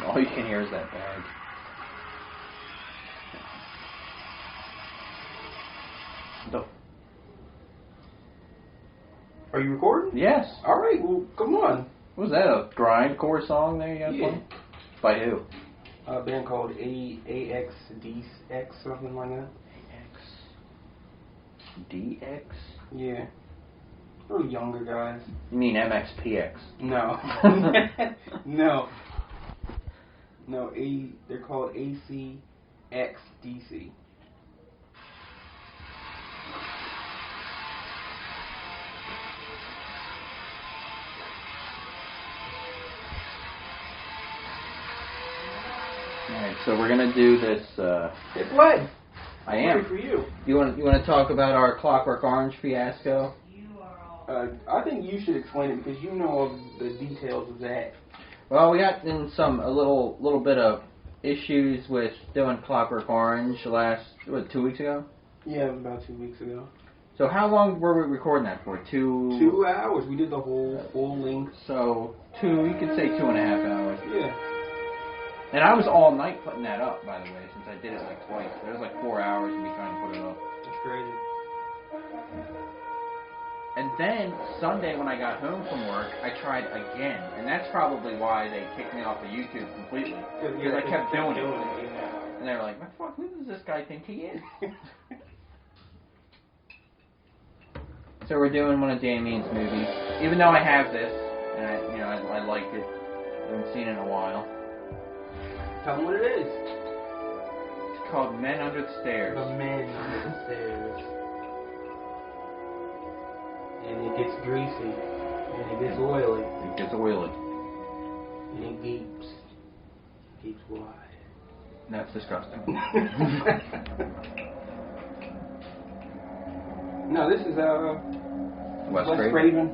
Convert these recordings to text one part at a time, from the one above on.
All you can hear is that bag. Are you recording? Yes. All right. Well, come on. Was that a grindcore song there you got playing? By who? A band called AXDX, something like that. DX? Yeah. Little younger guys. You mean MXPX? No. No. No, they're called ACXDC. Alright, so we're gonna do this, Hit play! I am. For you. You want to talk about our Clockwork Orange fiasco? I think you should explain it because you know all the details of that. Well, we got in a little bit of issues with doing Clockwork Orange 2 weeks ago? Yeah, it was about 2 weeks ago. So how long were we recording that for? 2 hours. We did the whole full length. So you could say 2.5 hours. Yeah. And I was all night putting that up, by the way, since I did it like twice. There was like 4 hours of me trying to put it up. That's crazy. And then Sunday when I got home from work, I tried again, and that's probably why they kicked me off of YouTube completely, because I kept doing it. And they were like, "What the fuck? Who does this guy think he is?" So we're doing one of Damien's movies, even though I have this, and I like it. I haven't seen it in a while. Tell them what it is. It's called Men Under the Stairs. The Men Under the Stairs. And it gets greasy. And it gets oily. It gets oily. And it gapes. Gapes wide. That's disgusting. No, this is Wes Craven.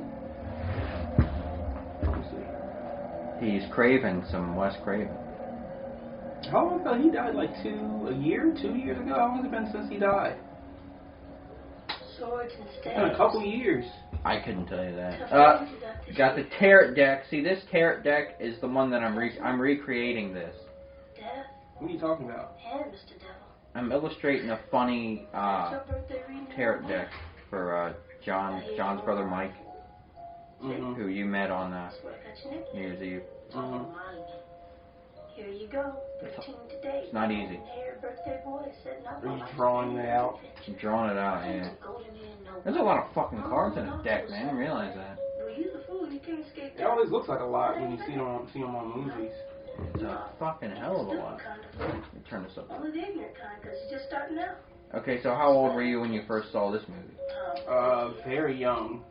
He's craving some Wes Craven. How long ago? He died like 2 years ago? How long has it been since he died? Swords and staves. In a couple years. I couldn't tell you that. Got the Tarot deck. See, this Tarot deck is the one that I'm recreating this. Death? What are you talking about? And Mr. Devil. I'm illustrating a funny Tarot deck for John's brother Mike, who you met on New Year's Eve. Here you go. 13 today. It's not easy. Birthday boy said Are you drawing it out? I'm drawing it out, yeah. There's a lot of fucking cards in this deck, man. I didn't realize that. It always looks like a lot when you see them on movies. It's a fucking hell of a lot. Let me turn this up. Only the ignorant kind, because it's just starting out. Okay, so how old were you when you first saw this movie? Very young.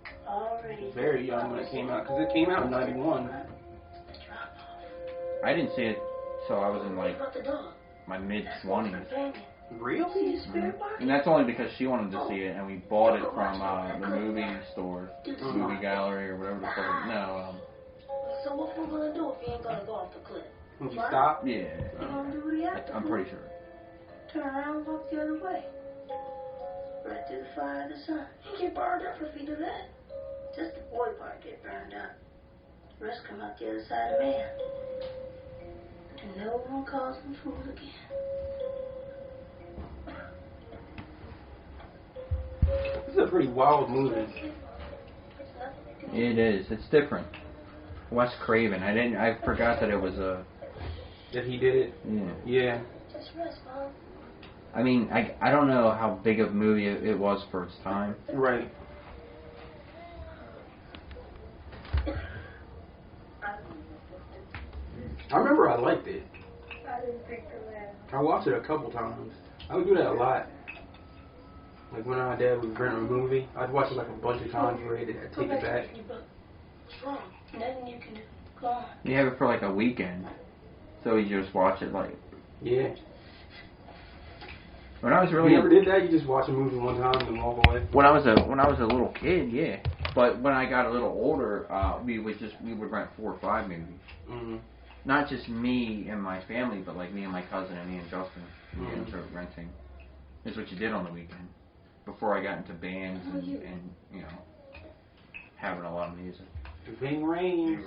Very young when it came out, because it came out in '91. I didn't see it till I was in like my mid-20s. Really? And that's only because she wanted to see it, and we bought it from the movie store, movie gallery, or whatever the fuck. No. So what we're gonna do if you ain't gonna go off the cliff? Would you stop? Yeah. You're gonna do what you have to I'm pretty sure. Turn around and walk the other way. Right through the fire of the sun. You get burned up if you do that. Just the boy part get burned up. The rest come out the other side of man. And no one calls them fools again. This is a pretty wild movie. It is. It's different. Wes Craven. I forgot that it was a... That he did it? Yeah. Just rest, Mom. I mean, I don't know how big of a movie it was for its time. Right. I remember I liked it. I watched it a couple times. I would do that a lot. Like when my dad would rent a movie, I'd watch it like a bunch of times where I'd take it back. What's wrong? Nothing you can do. Go on. You have it for like a weekend, so you just watch it like... Yeah. When I was really... You ever did that? You just watch a movie one time and walk away? When I was a little kid, yeah. But when I got a little older, we would rent 4 or 5 movies. Mm-hmm. Not just me and my family, but like me and my cousin and me and Justin. We get into renting. That's what you did on the weekend. Before I got into bands and you know, having a lot of music. Ving Rhames.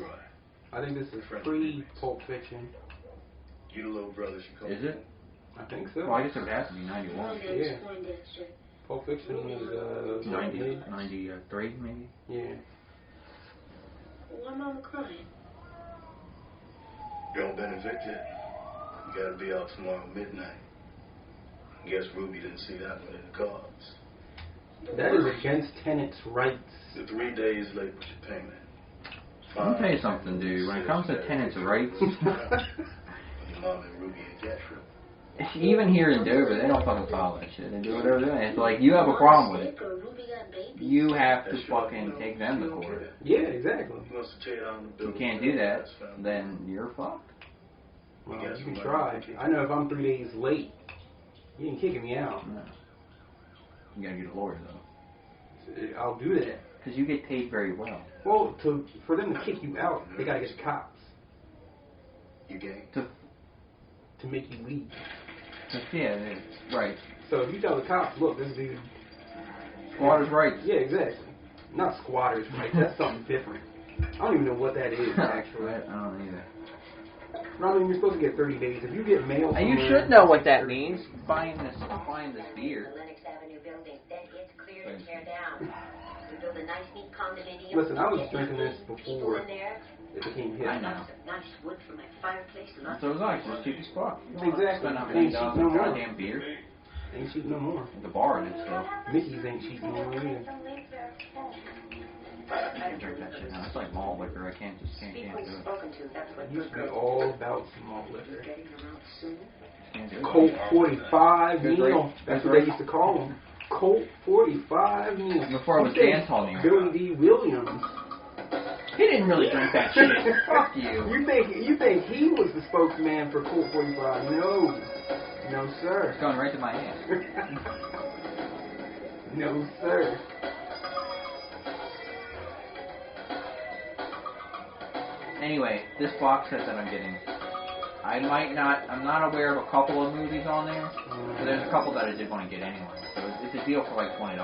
I think this is pre-Pulp Fiction. You the little brother she called. Is it? I think so. Well, I guess it would have to be 91. Yeah. Pulp Fiction was 93 maybe? Yeah. Why Mama crying? You all been evicted. You gotta be out tomorrow midnight. Guess Ruby didn't see that one in the cards. That is against tenants' rights. So 3 days late with your payment. Let me tell you something, dude. When it comes to tenants' rights, Your mom and Ruby and Get Trip. even here in Dover, they don't fucking follow that shit. They do whatever they want. It's like, you have a problem with it, you have to fucking take them to court. Yeah, exactly. If you can't do that, then you're fucked. Well, you can try. I know if I'm 3 days late, you ain't kicking me out. No. You gotta get a lawyer, though. I'll do that. Because you get paid very well. Well, for them to kick you out, they gotta get the cops. You gay? To make you leave. Yeah, right. So if you tell the cops, look, this dude... Squatters' rights. Yeah, exactly. Not squatters' rights. That's something different. I don't even know what that is, actually. I don't either. No, I mean, you're supposed to get 30 days. If you get mail from you should know what that means. Buying this beer. Lennox Avenue building, then it's clear to tear down. We build a nice, neat condominium. Listen, I was drinking this before in there. it became hip. I know. Nice wood for my fireplace. So it was actually cheap as fuck. Exactly. Spend out Ain't $1 cheap no on more. goddamn beer. Ain't cheap no more. At the bar and stuff. Mickey's ain't cheap no more either. I can drink that shit now. It's like malt liquor. I can't do it. It used to be all about malt liquor. Can't do it. Colt 45 Good Neil. rate. That's Good what they rate. used to call them. Colt 45 Neil. Before it was Dancehall Neil. Billy D. Williams. He didn't really drink that shit. Fuck you. You think he was the spokesman for Colt 45? No. No, sir. It's going right to my ass. No, sir. Anyway, this box set that I'm getting, I'm not aware of a couple of movies on there, but there's a couple that I did want to get anyway. So it's a deal for like $20.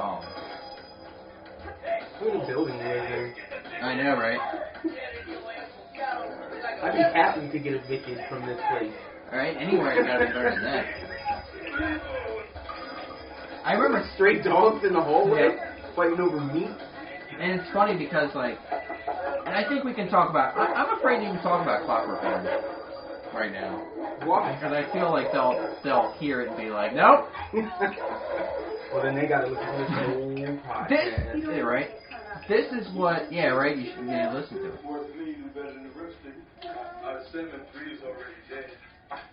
What a building there. I know, right? I'd be happy to get evicted from this place. Alright, anywhere you gotta be better than that. I remember Stray dogs in the hallway Yep. fighting over meat. And it's funny because, like, and I think we can talk about, I'm afraid to even talk about Clockwork Orange right now. Why? Because I feel like they'll hear it and be like, nope. Well, then they gotta listen to this whole podcast. This, yeah, right? This is what, yeah, right, you should listen to it. Seven three is already dead.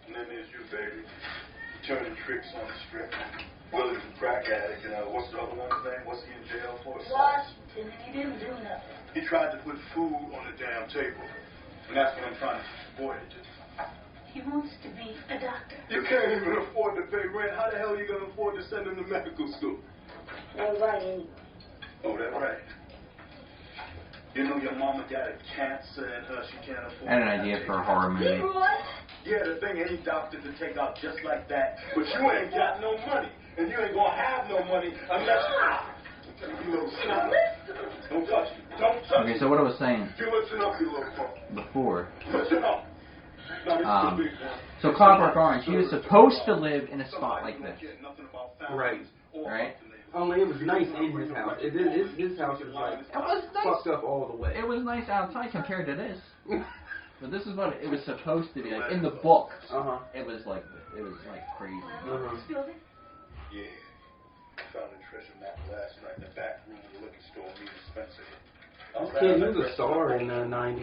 And then there's you, baby. Turning tricks on the strip. Willie's a crack addict, and what's the other one's name? What's he in jail for? Washington, he didn't do nothing. He tried to put food on the damn table. And that's what I'm trying to avoid it. He wants to be a doctor. You can't even afford to pay rent. How the hell are you going to afford to send him to medical school? That's right, anyway. Oh, that's right. You know your mama got a cancer and she can't afford. I had an idea for a horror movie. What? Yeah, the thing any doctor could take out just like that. But you ain't got no money. And you ain't going to have no money unless you little snot. Don't touch me. Don't touch me. Okay, so what I was saying You listen up, you little fuck. before, Listen up. Now, this is the big one. so Clockwork Orange, he was supposed to live in a spot like this, Right. right? Only it was nice in his house. His house is like It was nice. fucked up all the way. It was nice outside compared to this. But this is what it was supposed to be like in the book. It was like crazy. Yeah. Found a treasure map last night in the back room of the liquor store. Me and Spencer. This kid, he was a star in the 90s.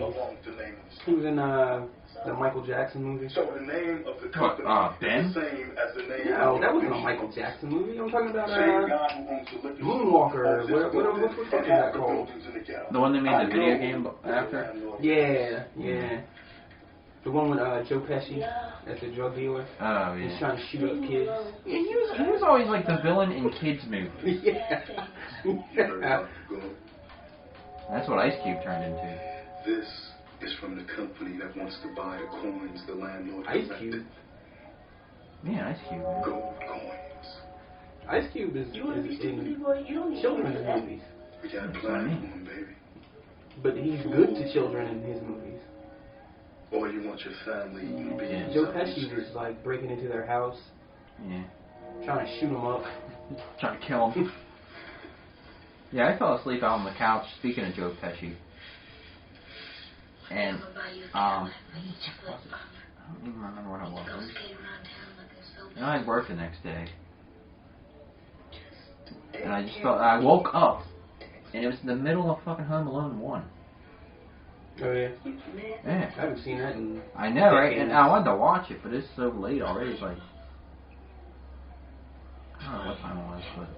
He was in the Michael Jackson movie. So the name of the What, company Ben? is the same as the name No, of that the wasn't a fish. Michael Jackson movie. I'm talking about Same guy who owns the liquor store, Moonwalker. owns this What building, the fuck is and that half the called? buildings in the ghetto. The one that made I the video know game after? Yeah. The one with Joe Pesci as the drug dealer. Oh He's yeah. trying to shoot up kids. Yeah, he was always like the villain in kids movies. Yeah. That's what Ice Cube turned into. This is from the company that wants to buy the coins the landlord Ice collected. Cube. Yeah, Ice Cube. Man. Gold coins. Ice Cube is in children's movies. We got a That's plan what I for mean. him, baby. But he's good to children in his movies. Or you want your family being Joe Pesci was like breaking into their house. Yeah. Trying to shoot him up. Trying to kill him. Yeah, I fell asleep out on the couch, speaking of Joe Pesci. And, I don't even remember what it was. And I had work the next day. And I just felt, I woke up, and it was in the middle of fucking Home Alone 1. Oh, yeah? Yeah. I haven't seen that in... I know, right? And I wanted to watch it, but it's so late already. It's like... I don't know what time it was, but...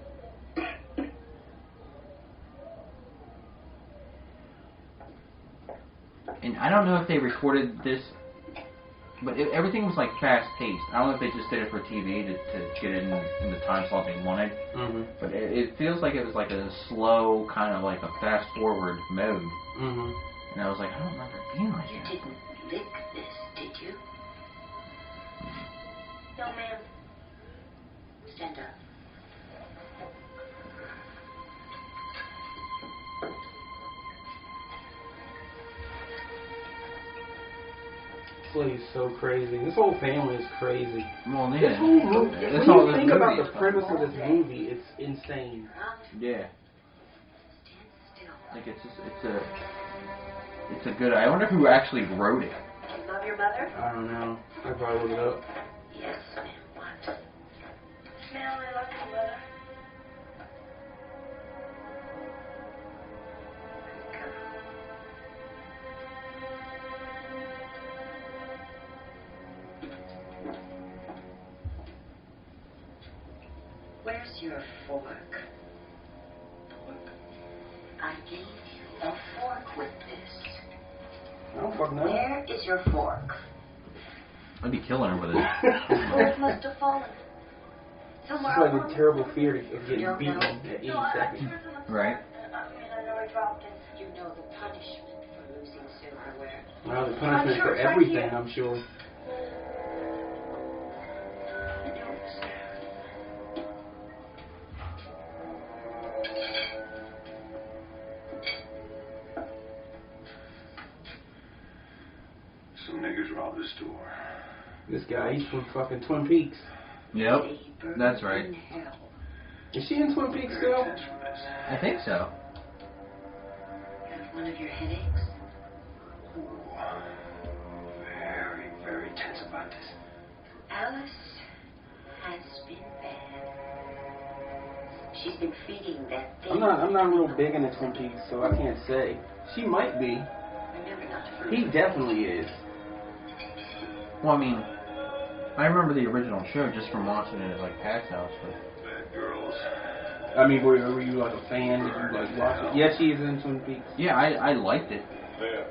And I don't know if they recorded this, but everything was like fast-paced. I don't know if they just did it for TV to get it in the time slot they wanted. Mm-hmm. But it feels like it was like a slow, kind of like a fast-forward mode. Mm-hmm. And I was like, I don't remember it being like that. You didn't lick this, did you? No, ma'am. Stand up. This lady's so crazy. This whole family is crazy. Well, yeah. This whole movie, That's when all you this think about movie the is premise of this movie, it's insane. Yeah. Like it's a good. I wonder who actually wrote it. You love your mother? I don't know. I probably look it up. Yes, ma'am. What? Ma'am, I love your mother. Where's your fork? I gave you a fork with this. I don't fucking know. Where is your fork? I'd be killing her with it. The fork must have fallen. Somewhere It's like along a terrible fear of You getting don't beaten know. at 80 No, I seconds. turned on the Right. floor. I know I dropped it. You know the punishment for losing silverware. Well, the punishment sure for it's right everything, here. I'm sure. Some niggas robbed the store. This guy, he's from fucking Twin Peaks. Yep. That's right. Is she in Twin Peaks still? I think so. Have one of your headaches? Ooh, very, very tense about this. Alice has been bad. She's been feeding that thing. I'm not real big into Twin Peaks, so I can't say. She might be. Remember not to He definitely is. Well, I mean, I remember the original show just from watching it at like Pat's house, but. Bad girls. I mean, were you like a fan? Did you like watch it? Yes, she is in Twin Peaks. Yeah, I liked it. Yeah.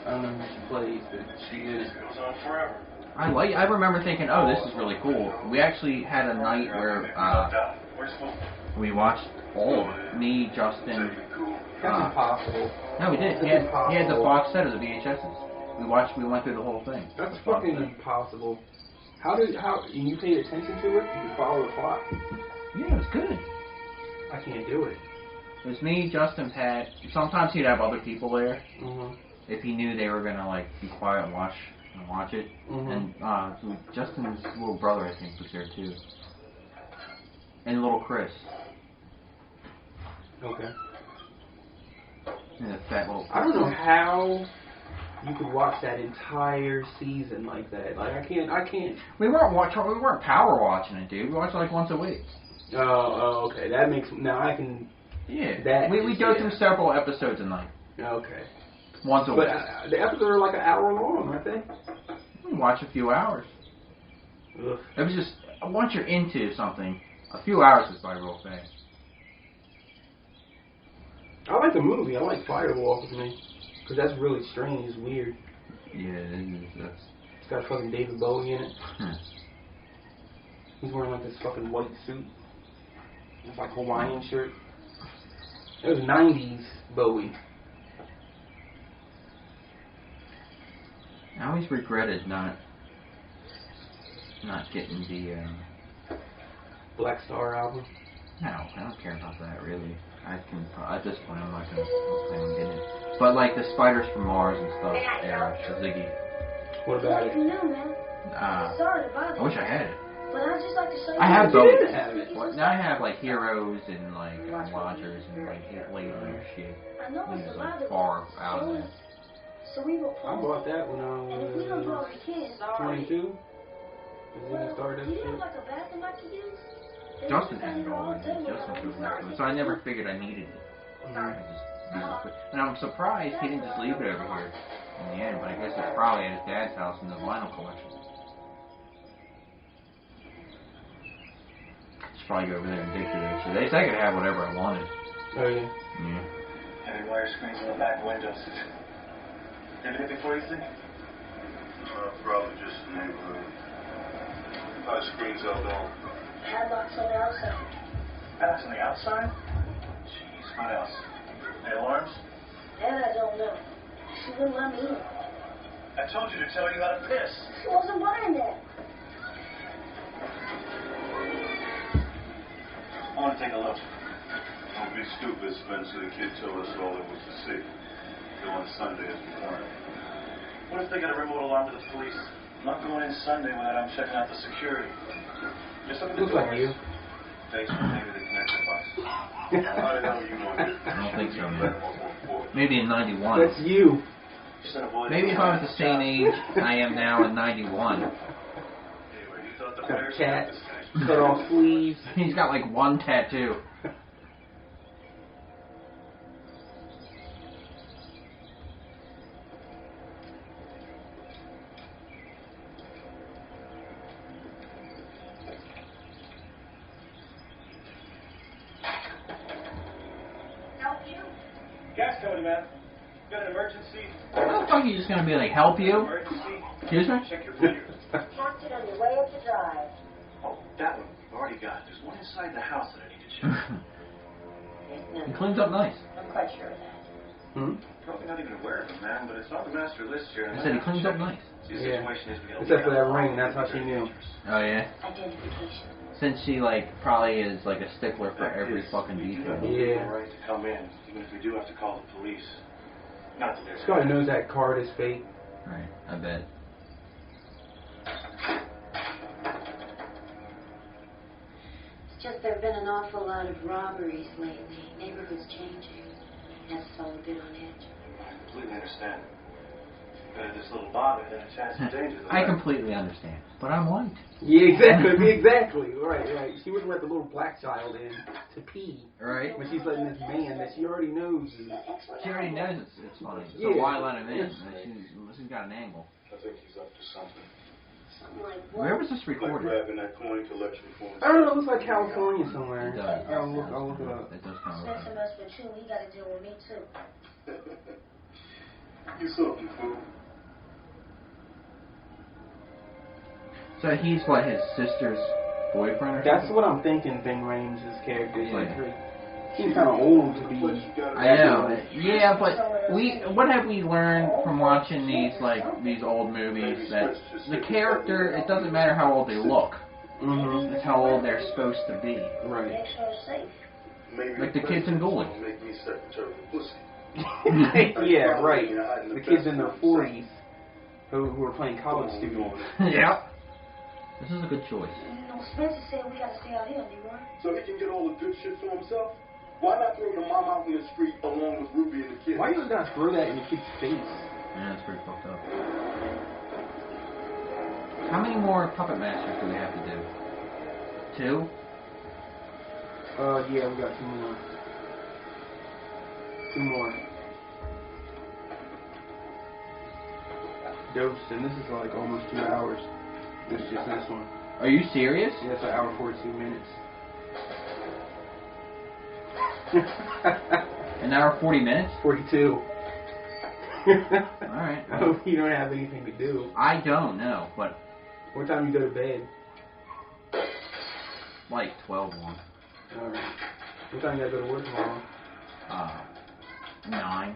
I don't know who she plays, but she is. It goes on forever. I remember thinking, oh, this is really cool. We actually had a night where we watched all of it. Me, Justin. That's impossible. No, we did. He had the box set of the VHSs. We went through the whole thing. That's fucking impossible. How you paid attention to it? You could follow the plot? Yeah, it was good. I can't do it. It was me, Justin, Pat. Sometimes he'd have other people there Mm-hmm. if he knew they were gonna like be quiet and watch it. Mm-hmm. And so Justin's little brother, I think, was there too, and little Chris. Okay. And the fat little. I don't know how you could watch that entire season like that. Like I can't. We weren't power watching it, dude. We watched it like once a week. Oh, okay. That makes now I can. Yeah. We go through several episodes a night. Okay. Once a week. But the episodes are like an hour long, aren't they? We watch a few hours. Ugh. It was just once you're into something, a few hours is by real fast. I like the movie. I like Firewalk with Me. Because that's really strange. It's weird. Yeah, that's... It's got fucking David Bowie in it. Hmm. He's wearing like this fucking white suit. It's like Hawaiian shirt. It was 90s Bowie. I always regretted not getting the... Black Star album. No, I don't care about that, really. At this point, I'm not going to plan on getting it. But, like, the Spiders from Mars and stuff, era, Ziggy. What about it? Sorry to bother I wish I had it. But I'd just like to show you. I have both. Well, Now I have like Heroes and like Watchers and like later shit. I know This it's is a lot like of far out of it. cerebral I palsy. bought that when I And if we don't was probably can, 22. As soon as I started do that you have shit. like a bathroom I can use? Justin had it all. Justin was next to it, so I never figured I needed it. I just used it. And I'm surprised he didn't just leave it over here in the end, but I guess it's probably at his dad's house in the vinyl collection. Just probably go over there and dig through that shit. They said I could have whatever I wanted. Oh yeah. Yeah. Heavy wire screens in the back windows. Everything before you think? Probably just the neighborhood. Screens out on. Padlocks on the outside. Padlocks on the outside? Jeez, what else? Any alarms? That I don't know. She wouldn't let me in. I told you to tell her you got to piss. She wasn't buying that. I want to take a look. Don't be stupid, Spencer. The kid told us all there was to see. Go on Sunday as we planned. What if they got a remote alarm to the police? I'm not going in Sunday without I'm checking out the security. Just look at the Looks like doors. you. Basement, maybe the connector box. How the hell you know this? I don't think so, man. Maybe in 91. That's you. Just an avoid. Maybe if I was the same age I am now in 91. Anyway, you thought the Got fire a cat. was finished. Cut off sleeves. He's got like one tattoo. Gas company, man. Got an emergency? How the fuck are you just gonna be like, help you? Emergency? Excuse me? Check your figures. Parked it on your way up the drive. Oh, that one. I've already got. There's one inside the house that I need to check. He cleans up nice. I'm quite sure of that. Probably not even aware of it, man, but it's on the master list here. I said he cleans up nice. See, the Yeah. situation is we gotta Except for look that out. ring, that's how she knew. Oh yeah? Identification. Since she like probably is like a stickler for Fact every is, fucking we do detail. have the Yeah. legal right to come in, even if we do have to call the police. Not that there's Scotty knows that card is fake. Right, I bet. It's just there have been an awful lot of robberies lately. Neighborhood's changing. That's all a bit on edge. I completely understand. Better this little bother than a chance of danger. I completely understand, but I'm white. Yeah, exactly. Exactly. Right. She wouldn't let the little black child in to pee. Right? But she's letting this man that she already knows is... She already knows it's funny, so Yeah. why let him in? She's got an angle. I think he's up to something. Something like what? Where was this Like recorded? grabbing that coin collection for him. I don't know, it looks like California somewhere. It does. I'll look it up. It does kind of Since look it mess with you, he got to deal with me too. You something, fool. So he's what, his sister's boyfriend or That's something? what I'm thinking Ving Rhames' character is like. Yeah. He's kind of old to be... I know. Yeah, but what have we learned from watching these old movies, that the character, it doesn't matter how old they look. Mm-hmm. It's how old they're supposed to be. Right. Make sure it's safe. Maybe Like the kids in Ghoulie. Make me secretary of pussy. Yeah, right. The kids in their 40s who are playing college students. Yeah. This is a good choice. No, Spencer said we got to stay out here, Leroy. So he can get all the good shit for himself? Why not throw the mom out in the street along with Ruby and the kids? Why you gotta throw that in the kid's face? Yeah, that's pretty fucked up. How many more Puppet Masters do we have to do? 2? Yeah, we got 2 more. 2 more. Dose, and this is like almost 2 hours. This is just this one. Are you serious? Yeah, it's an hour 42 minutes. An hour 40 minutes? 42. Alright. I hope you don't have anything to do. I don't know, but What time you go to bed? like 12 1. Alright. What time you gotta go to work tomorrow? 9.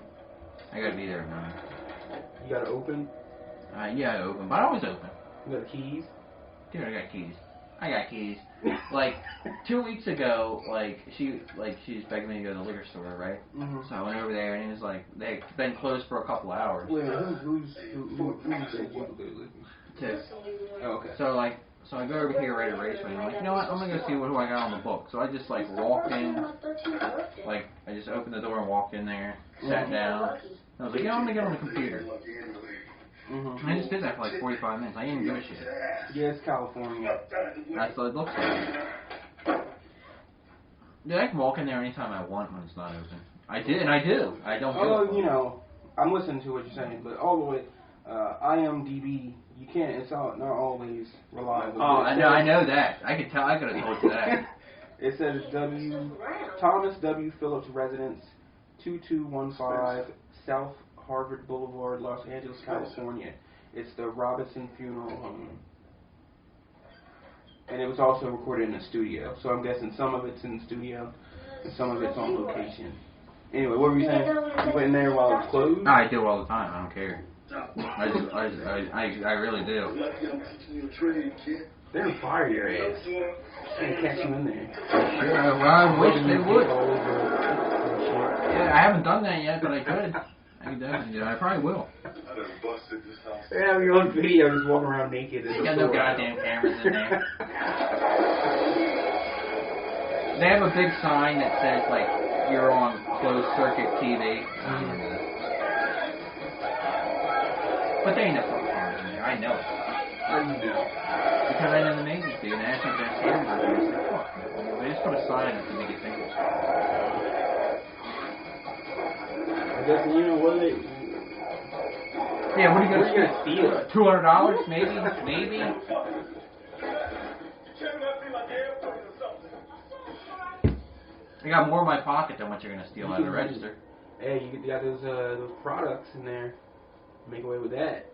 I gotta be there at 9. You gotta open? Yeah, I open, but I always open. You got keys? Dude, I got keys. I got keys. Like 2 weeks ago, like she was begging me to go to the liquor store, right? Mm-hmm. So I went over there and it was like they'd been closed for a couple hours. Wait, who's said you go to? Oh, okay. So I go over here right at Raceway and I'm like, you know what? I'm gonna go see who I got on the book. So I just like walked in, like I just opened the door and walked in there, sat down. I was like, I'm gonna get on the computer. Mm-hmm. I just did that for like 45 minutes. I didn't give a shit. Yeah, it's California. That's what it looks like. Dude, I can walk in there anytime I want when it's not open. I did, and I do. I don't do it. Oh, you know, I'm listening to what you're saying, but all the way, IMDb, you can't, it's not always reliable. Oh, I know that. I could tell, I could have told you that. It says Thomas W. Phillips Residence, 2215 South Harvard Boulevard, Los Angeles, California. It's the Robinson Funeral Home. And it was also recorded in a studio. So I'm guessing some of it's in the studio and some of it's on location. Anyway, what were you saying? You went in there while it's closed? No, I do all the time. I don't care. I really do. They're gonna fire your ass. And catch you in there. Yeah, well, I wish they would. Yeah, I haven't done that yet, but I could. I can definitely do it. I probably will. They have you on video just walking around naked. They got no goddamn cameras in there. They have a big sign that says, like, you're on closed circuit TV. But they ain't no fucking cameras in there. I know it. How do you know? Because I know the neighbors do, and I asked them if there's cameras in there. It's like, fuck. They just put a sign up to make it think. I guess, you know, what they... Yeah, what are you gonna steal? $200, maybe? Maybe? I got more in my pocket than what you're gonna steal out of the register. Hey, you got those products in there. Make away with that.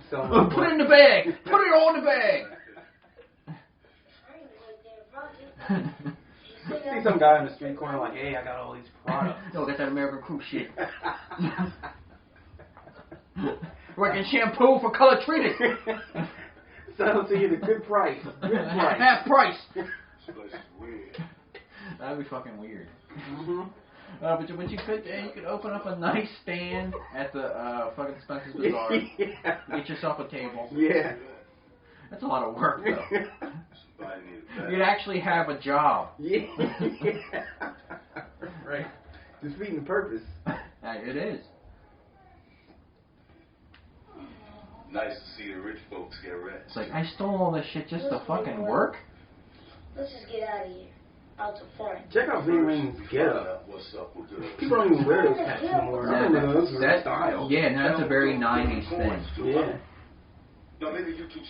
Put it in the bag! Put it all in the bag! See some guy in the street corner like, hey, I got all these products. No, got that American Crew shit. Working shampoo for color treated. Selling to you at a good price. Good price. Half price. That'd be fucking weird. Mm-hmm. But you could open up a nice stand at the fucking Spencer's Bazaar. Yeah. Get yourself a table. Yeah. That's a lot of work, though. You'd actually have a job. Yeah. Right. Defeating the purpose. It is. Nice to see the rich folks get rich. It's like, I stole all this shit just to fucking work? Let's just get out of here. Out to foreign. Check out Big Wing's getup. People don't even wear those hats anymore. I remember those were style. Yeah, no, that's a very 90s thing. Yeah.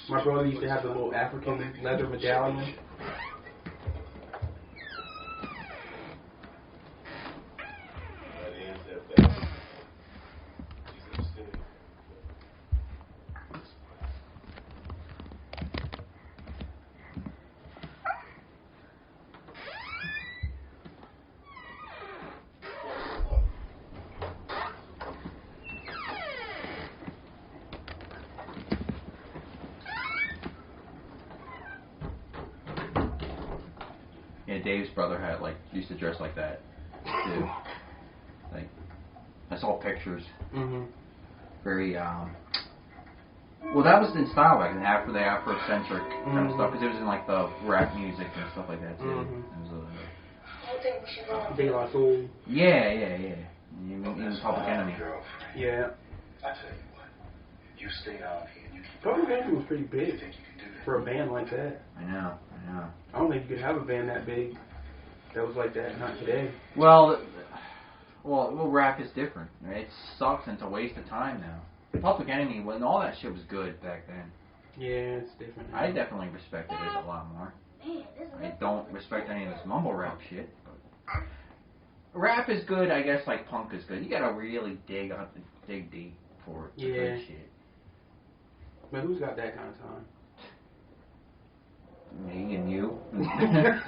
My brother used to have the little African leather medallion. Yeah, Dave's brother used to dress like that too. Like, I saw pictures. Mm-hmm. Very well, that was in style back then, after the Afrocentric kind of stuff, because it was in like the rap music and stuff like that too. It was De La Soul. Yeah. Even Public Enemy. Yeah. I tell you what, you stay down here and you keep. Public Enemy was pretty big You think you can do that? for a band like that. I know. I don't think you could have a band that big that was like that. Not today. Well, rap is different. It sucks and it's a waste of time now. Public Enemy, when all that shit was good back then. Yeah, it's different now. I definitely respected it a lot more. I don't respect any of this mumble rap shit. But rap is good, I guess, like punk is good. You gotta really dig deep for the good shit. But who's got that kind of time? Me and you. Dada.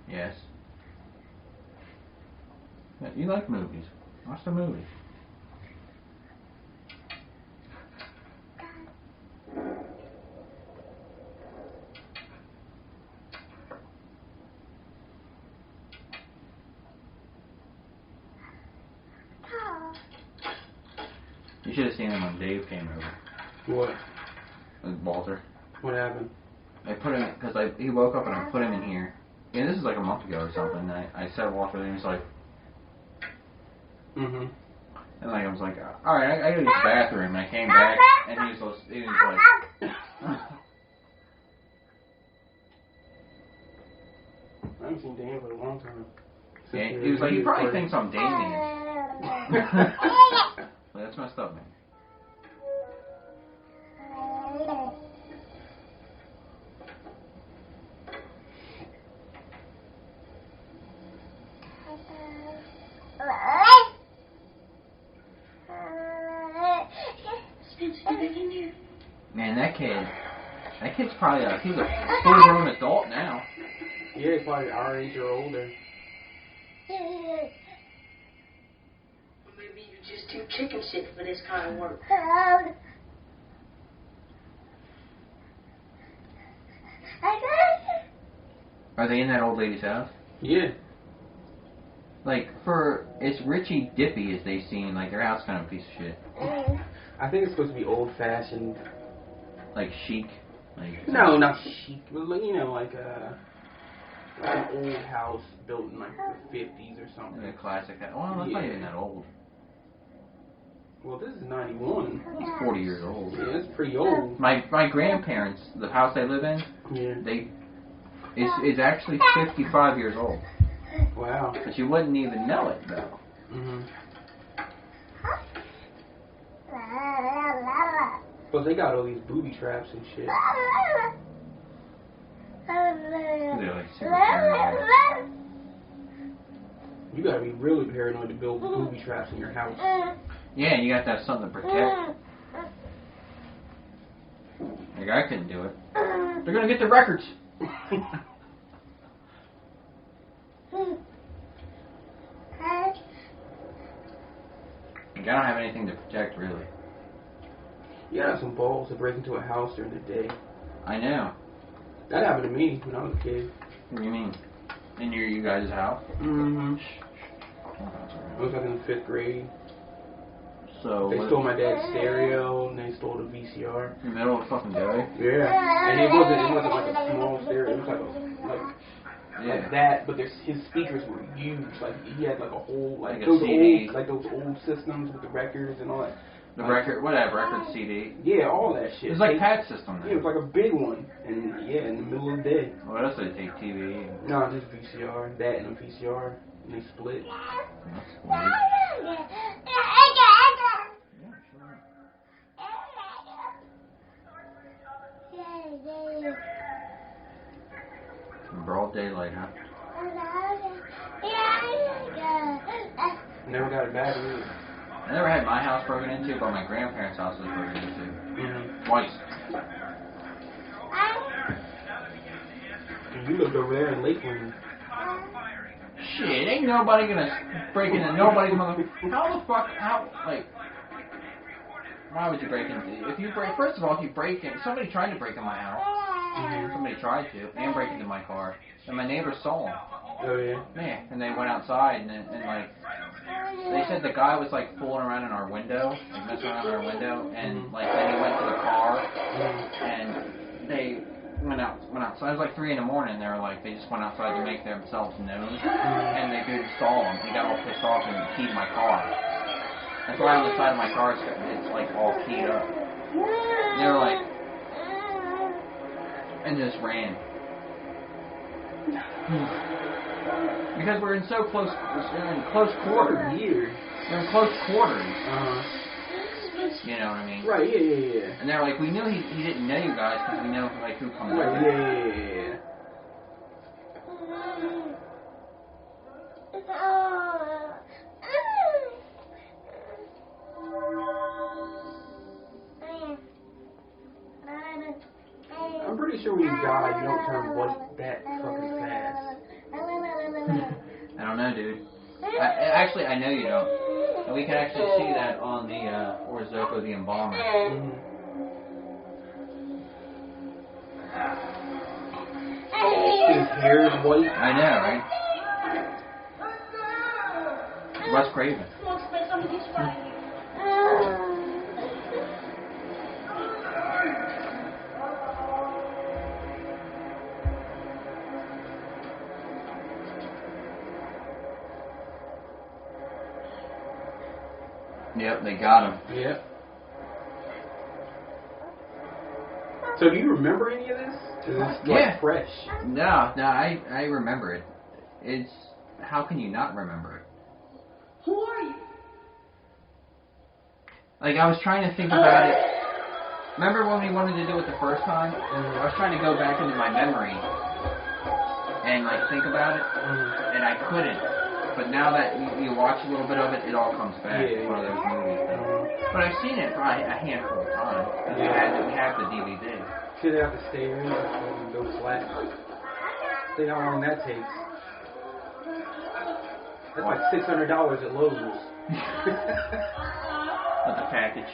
Yes. You like movies. Watch the movie. You should have seen him when Dave came over. What? With Walter. What happened? I put him, because he woke up and I put him in here. And this is like a month ago or something. And I said Walter, and he was like, mm-hmm. And like I was like, alright, I gotta use the bathroom. And I came back, and he was like, I haven't seen Dan for a long time. Yeah, he was like, he probably thinks I'm Damion. Like, that's messed up, man. Man, that kid's probably he's a full-grown adult now. Yeah, he's probably our age or older. Maybe you're just too chicken shit for this kind of work. Are they in that old lady's house? Yeah. Like, it's Richie Dippy as they've seen, like, their house kind of a piece of shit. I think it's supposed to be old-fashioned. Like chic? Like, no, not chic, but, like, you know, like an old house built in, like, the 50s or something. Like a classic house. Well, that's not even that old. Well, this is 91. He's 40 years old. Yeah, that's pretty old. My grandparents, the house they live in, is actually 55 years old. Wow. But you wouldn't even know it, though. Mm-hmm. But they got all these booby traps and shit. They're like super paranoid. You gotta be really paranoid to build booby traps in your house. Yeah, you got to have something to protect. Like, I couldn't do it. They're gonna get the records. Like, I don't have anything to protect, really. You gotta have some balls to break into a house during the day. I know. That happened to me when I was a kid. What do you mean? In you guys' house? Mm-hmm. I was like in the 5th grade. So they stole my dad's stereo and they stole the VCR. In the middle of the fucking day? Yeah. And it wasn't like a small stereo. It was like that, but his speakers were huge. Like he had like a whole like those old systems with the records and all that. The record, whatever, record CD. Yeah, all that shit. It was like PAT system. Yeah, it was like a big one, and in the middle of the day. What else did they take? TV? No, just VCR. That and a VCR, and they split. That's weird. Broad daylight, huh? Never got it back either. I never had my house broken into, but my grandparents' house was broken into. Mm-hmm. Twice. And you lived over there in Lakeland. Shit, ain't nobody gonna break into nobody's mother. How the fuck? Why would you break into? First of all, if you break in, somebody tried to break in my house. Mm-hmm. Somebody tried to, and break into my car, and my neighbors saw them. Oh yeah. Yeah, and they went outside, and like. They said the guy was like fooling around in our window, like messing around in our window, and like then he went to the car, and they went outside. It was like 3 a.m. They were like, they just went outside to make themselves known, and they dude saw him. He got all pissed off and keyed my car. That's why on the side of my car it's like all keyed up. And they were like, and just ran. Because we're in close quarters. We're in close quarters. You know what I mean? Right, yeah. And they're like, we knew he didn't know you guys because we know like who comes over. Yeah. I'm pretty sure when you die, you don't turn white that fucking fast. I don't know, dude. Actually, I know you don't. And we can actually see that on the Orozco the Embalmer. His hair is white. I know, right? Russ Craven. Yep, they got him. Yep. So do you remember any of this? Is this like fresh? No, I remember it. It's, how can you not remember it? Who are you? Like, I was trying to think about it. Remember when we wanted to do it the first time? I was trying to go back into my memory and, like, think about it, and I couldn't. But now that you watch a little bit of it, it all comes back. It's one of those movies. But I've seen it probably a handful of times. We have the DVD. Sit out the stairs and go flat. Think how long that takes. That's like $600 at Lowe's. With the package.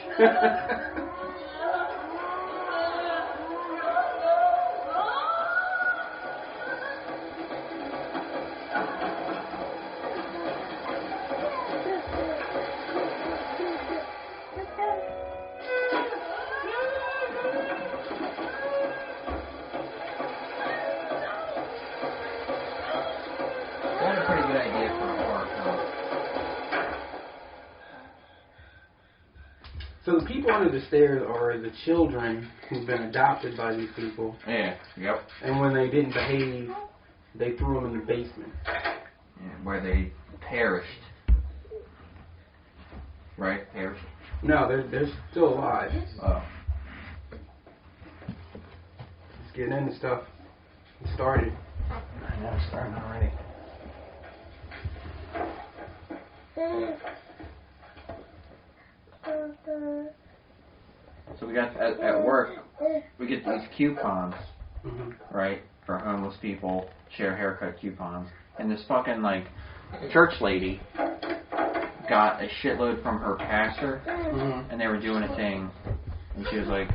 So the people under the stairs are the children who've been adopted by these people. Yeah, yep. And when they didn't behave, they threw them in the basement. Yeah, where they perished. Right? Perished? No, they're still alive. Oh. Just getting into stuff. It started. I know, it's starting already. So we got at work, we get these coupons, right, for homeless people, share haircut coupons, and this fucking like church lady got a shitload from her pastor, and they were doing a thing, and she was like,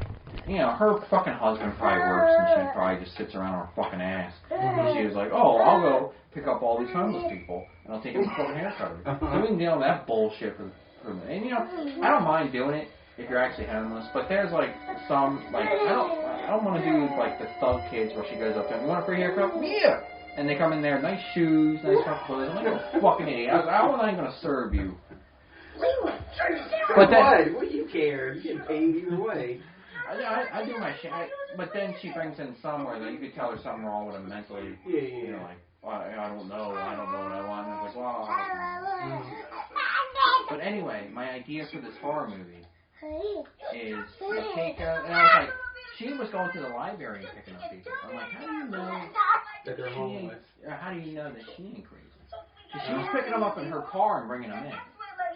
you know, her fucking husband probably works, and she probably just sits around on her fucking ass, and she was like, oh, I'll go pick up all these homeless people, and I'll take them a fucking haircut. So we can deal with that bullshit for and you know, I don't mind doing it if you're actually homeless, but there's like some, like, I don't want to do like the thug kids where she goes up there, you want a free haircut? Yeah! And they come in there, nice shoes, nice clothes. I'm like, a fucking idiot. I'm not even going to serve you. But then, what do you care? You get paid either way. I do my shit, but then she brings in somewhere that you could tell there's something wrong with him mentally. Yeah. You know, like, well, I don't know what I want. And I was like, well, But anyway, my idea for this horror movie is to take and I was like, she was going to the library and picking up people. I'm like, how do you know that they're homeless? How do you know that she ain't crazy? Because she was picking them up in her car and bringing them in.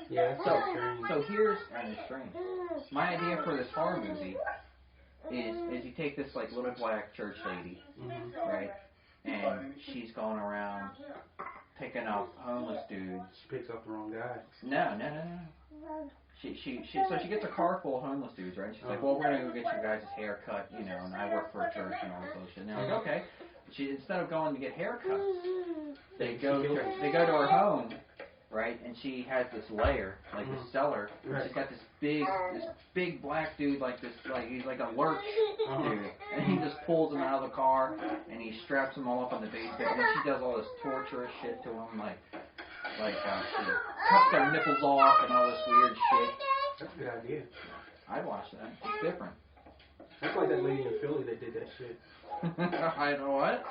Yeah. So here's, and it's strange. My idea for this horror movie is you take this like little black church lady, right, and she's going around picking up homeless dudes. She picks up the wrong guy. No. So she gets a car full of homeless dudes, right? And she's like, well, we're gonna go get your guys' hair cut, you know, and I work for a church and all this bullshit. And they're like, okay. Instead of going to get haircuts, they go to her home, right? And she has this lair, like this cellar. Right. She's got this big black dude, like he's like a lurch dude, and he just pulls him out of the car and he straps them all up on the basement. And then she does all this torturous shit to him, like she cuts their nipples off and all this weird shit. That's a good idea. I'd watch that. It's different. That's like that lady in Philly that did that shit. I know what?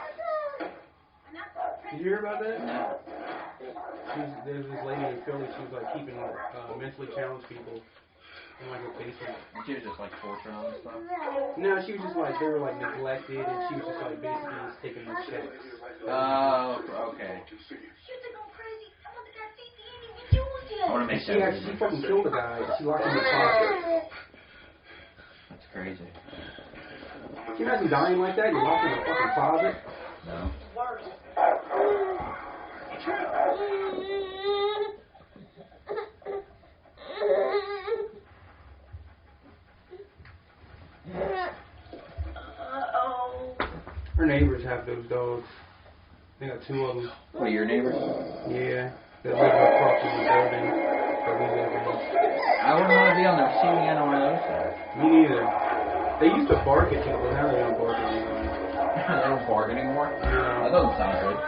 Did you hear about that? No. There's this lady in Philly, she was like keeping mentally challenged people in like a basement. And she was just like torturing them and stuff? No, she was just like, they were like neglected and she was just like basically just taking their checks. Oh, okay. I want to make she fucking killed a guy. She locked him in the closet. That's crazy. Can you imagine dying like that? You're locked in a fucking closet? No. Her neighbors have those dogs. They got 2 of them. What, your neighbors? Yeah. They live across from the building that we live in. I wouldn't want to be on the receiving end of one of those things. Me neither. They used to bark at people, now they don't bark anymore. They don't bark anymore? Yeah. That doesn't sound good.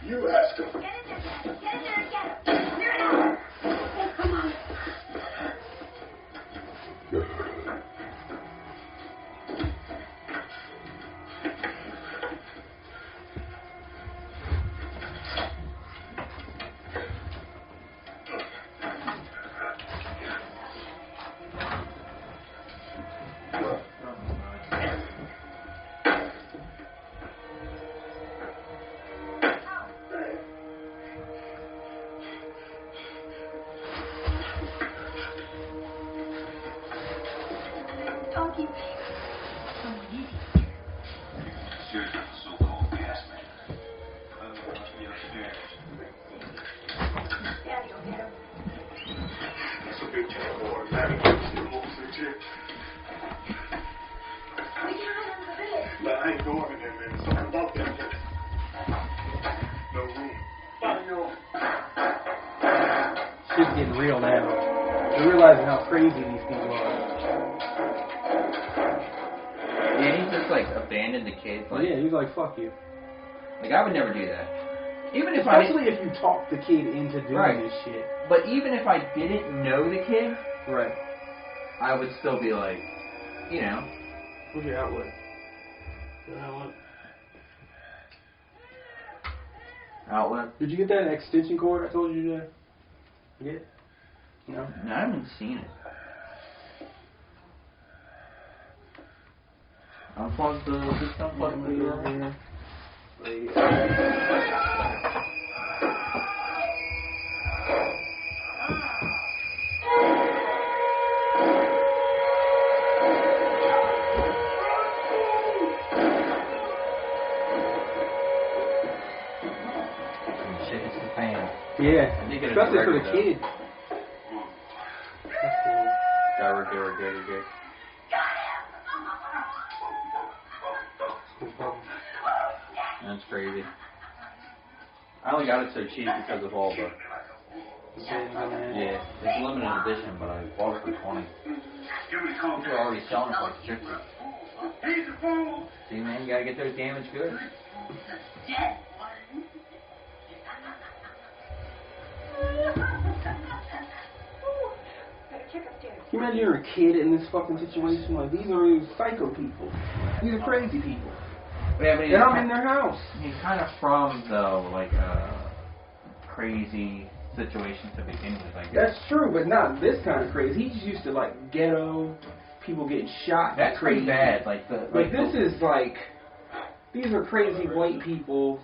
You ask him. Get in there, get in there and get him. Clear it out. Come on. Don't keep Search for the so-called gas man. Must be upstairs. Daddy, go get him. That's a big can of water. Man, it's the most legit. We can hide under the bed. But I ain't going in there, man. Something about that place. No room. Find your own. Shit's getting real now. They're realizing how crazy these people are. Yeah, he just like abandoned the kids. Like, Yeah, he's like, fuck you. like I would never do that. Even if Especially if you talk the kid into doing this shit. But even if I didn't know the kid, Right. I would still be like, you know. What's your outlet? Your outlet? Outlet. Did you get that extension cord I told you to get? No? No, I haven't seen it. Unplug the, just unplug the, shit, it's the fan. Yeah, They get a especially for the director, kid. That's cool. Good. That's crazy. I only got it so cheap because of all the... Yeah, it's a limited edition, but I bought it for 20. People are already selling it for like 50. See, man, you gotta get those damaged goods. Check upstairs. Can you imagine you're a kid in this fucking situation? Like, these are psycho people. These are crazy people. Yeah, but And I'm in their house. He's kind of from, though, like a crazy situation to begin with, I guess. That's true, but not this kind of crazy. He's just used to, like, ghetto, people getting shot. That's pretty bad. Like this is like, these are crazy white people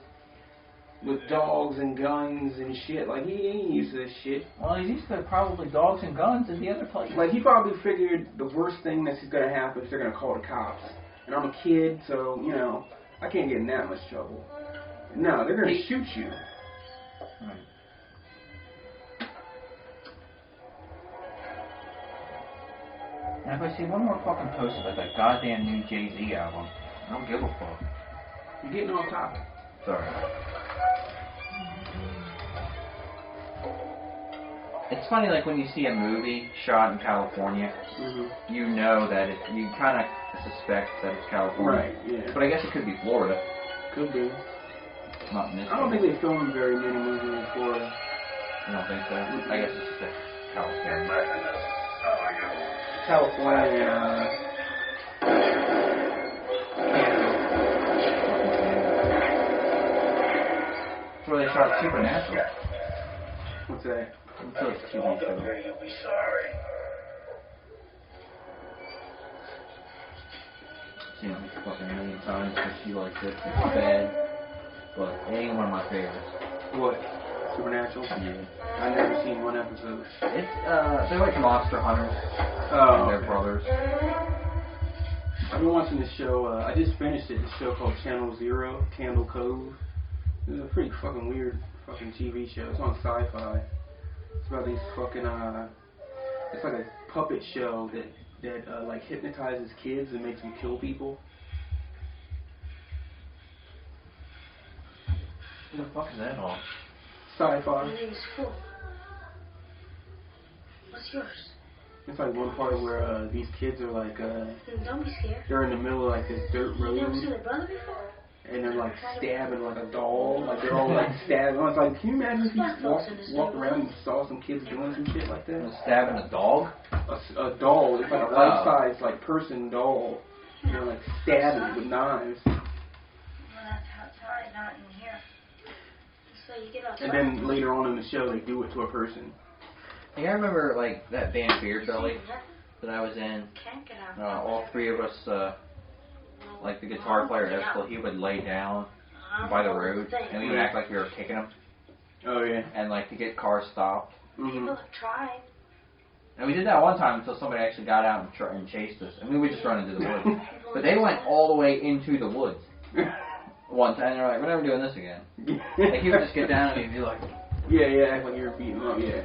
with dogs and guns and shit. Like, he ain't used to this shit. Well, he's used to probably dogs and guns in the other place. Like, he probably figured the worst thing that's going to happen is they're going to call the cops. And I'm a kid, so, you know, I can't get in that much trouble. No, they're going to shoot you. Right. And if I see one more fucking post about that goddamn new Jay-Z album, I don't give a fuck. You're getting off topic. Sorry. It's funny, like when you see a movie shot in California, you know that you kind of suspect that it's California. Right, yeah. But I guess it could be Florida. Could be. Not in this I don't case. think they filmed very many movies in Florida. You don't think so? I guess it's just California. California, That's where they shot Supernatural. what's that? Until it's TV show. You'll be sorry. Seen it fucking a million times because she likes it. It's bad, but it ain't one of my favorites. What? Supernatural? Yeah. I've never seen one episode. It's they're like monster hunters. Oh. They're brothers. I've been watching this show. I just finished it. This show called Channel Zero, Candle Cove. It's a pretty fucking weird fucking TV show. It's on Sci-Fi. It's about these fucking it's like a puppet show that like hypnotizes kids and makes them kill people. Who the fuck is that on? Sci-Fi. My name is Paul. What's yours? It's like one part where these kids are like Don't be scared. they're in the middle of like this dirt road. You never seen a brother before? And they're like stabbing like a doll. Like they're all like stabbing. I was like, can you imagine if you walked around and saw some kids doing some shit like that? Stabbing a dog? A doll. It's like a life-size like person doll. They're like stabbing it with knives. Well, that's outside, not in here. So you get outside. And then later on in the show, they do it to a person. Hey, I remember like that band Beard Belly that I was in. Can't get out. All three of us, like the guitar player Eskel, he would lay down by the road, and we would act like we were kicking him. Oh yeah. And like to get cars stopped. People have tried. And we did that one time until somebody actually got out and chased us. And we would just run into the woods. But they went all the way into the woods. One time, they're like, we're never doing this again. Like, he would just get down and he'd be like... Yeah, act like you were beating up, yeah.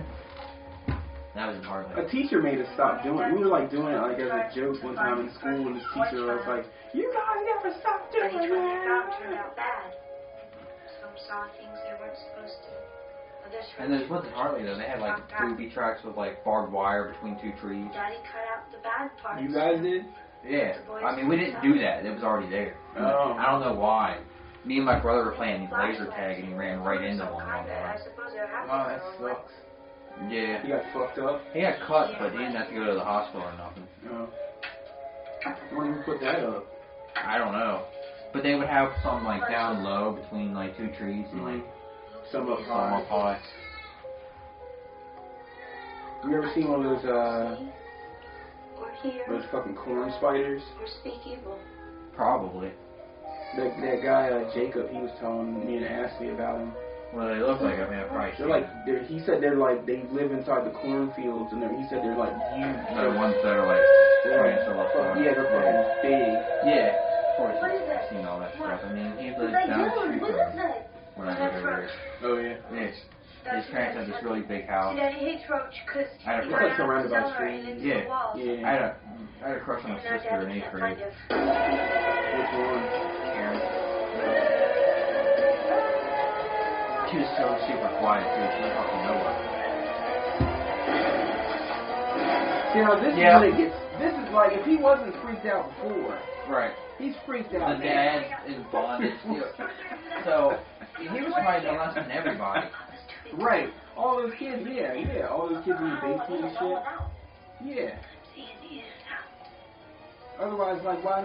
That was in Harley. A teacher made us stop doing it. We were like doing it like as a joke one time in school, and this teacher was like, you guys never stop doing But each one they found that. turned out bad. Some saw things they weren't supposed to. And there's what's in Harley though, they had like booby tracks with like barbed wire between two trees. Daddy cut out the bad parts. You guys did? Yeah. I mean, we didn't do that. It was already there. Oh. I don't know why. Me and my brother were playing laser tag and he ran right into one. I suppose there have Wow, that sucks. Yeah. You got fucked up? He got cut, but he didn't have to go to the hospital or nothing. Oh. Where did you put that up? I don't know. But they would have some like down low between like two trees and like Some up some high. up high. You ever seen one of those Or hear, those fucking corn spiders? or speak evil. Probably. That guy Jacob, he was telling me and Ashley about him. Well, they look like, I mean, I probably They're like, he said they're like, they live inside the cornfields, and he said they're like huge. They're the ones that are like, yeah, they're fucking big. Yeah, of course, What is that? I've seen all that What? stuff. I mean, he What lives are they down the doing? street What from is that? when I lived over there. Oh yeah. Yes. His parents had this really big house. See, Daddy hates roach because I had a he it's like ran out surrounded of by cellar trees. and into Yeah. the walls. Yeah. I had a crush on a And now sister in Daddy 8th can't grade. find it. Which one? Karen. She was so super quiet too. She didn't fucking know what. See, now this Yeah. is when it gets. This is like if he wasn't freaked out before, Right. he's freaked The out. dad is bondage. So he was probably molesting everybody. Right. All those kids, yeah. All those kids in the basement and shit. Yeah. Otherwise, like, why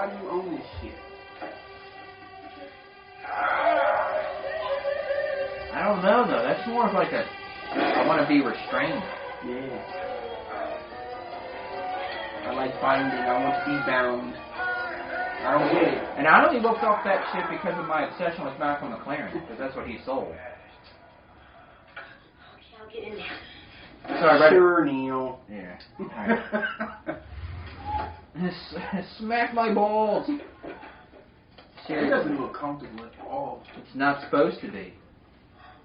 do you own this shit? I don't know though. That's more of like a I want to be restrained. Yeah. I like binding. I want to be bound. I don't get it. And I only looked up that shit because of my obsession with Malcolm McLaren, because that's what he sold. Okay, I'll get in there. So I read it. Sure, Neil. Yeah. Smack my balls. It Seriously. doesn't look comfortable at all. It's not supposed to be.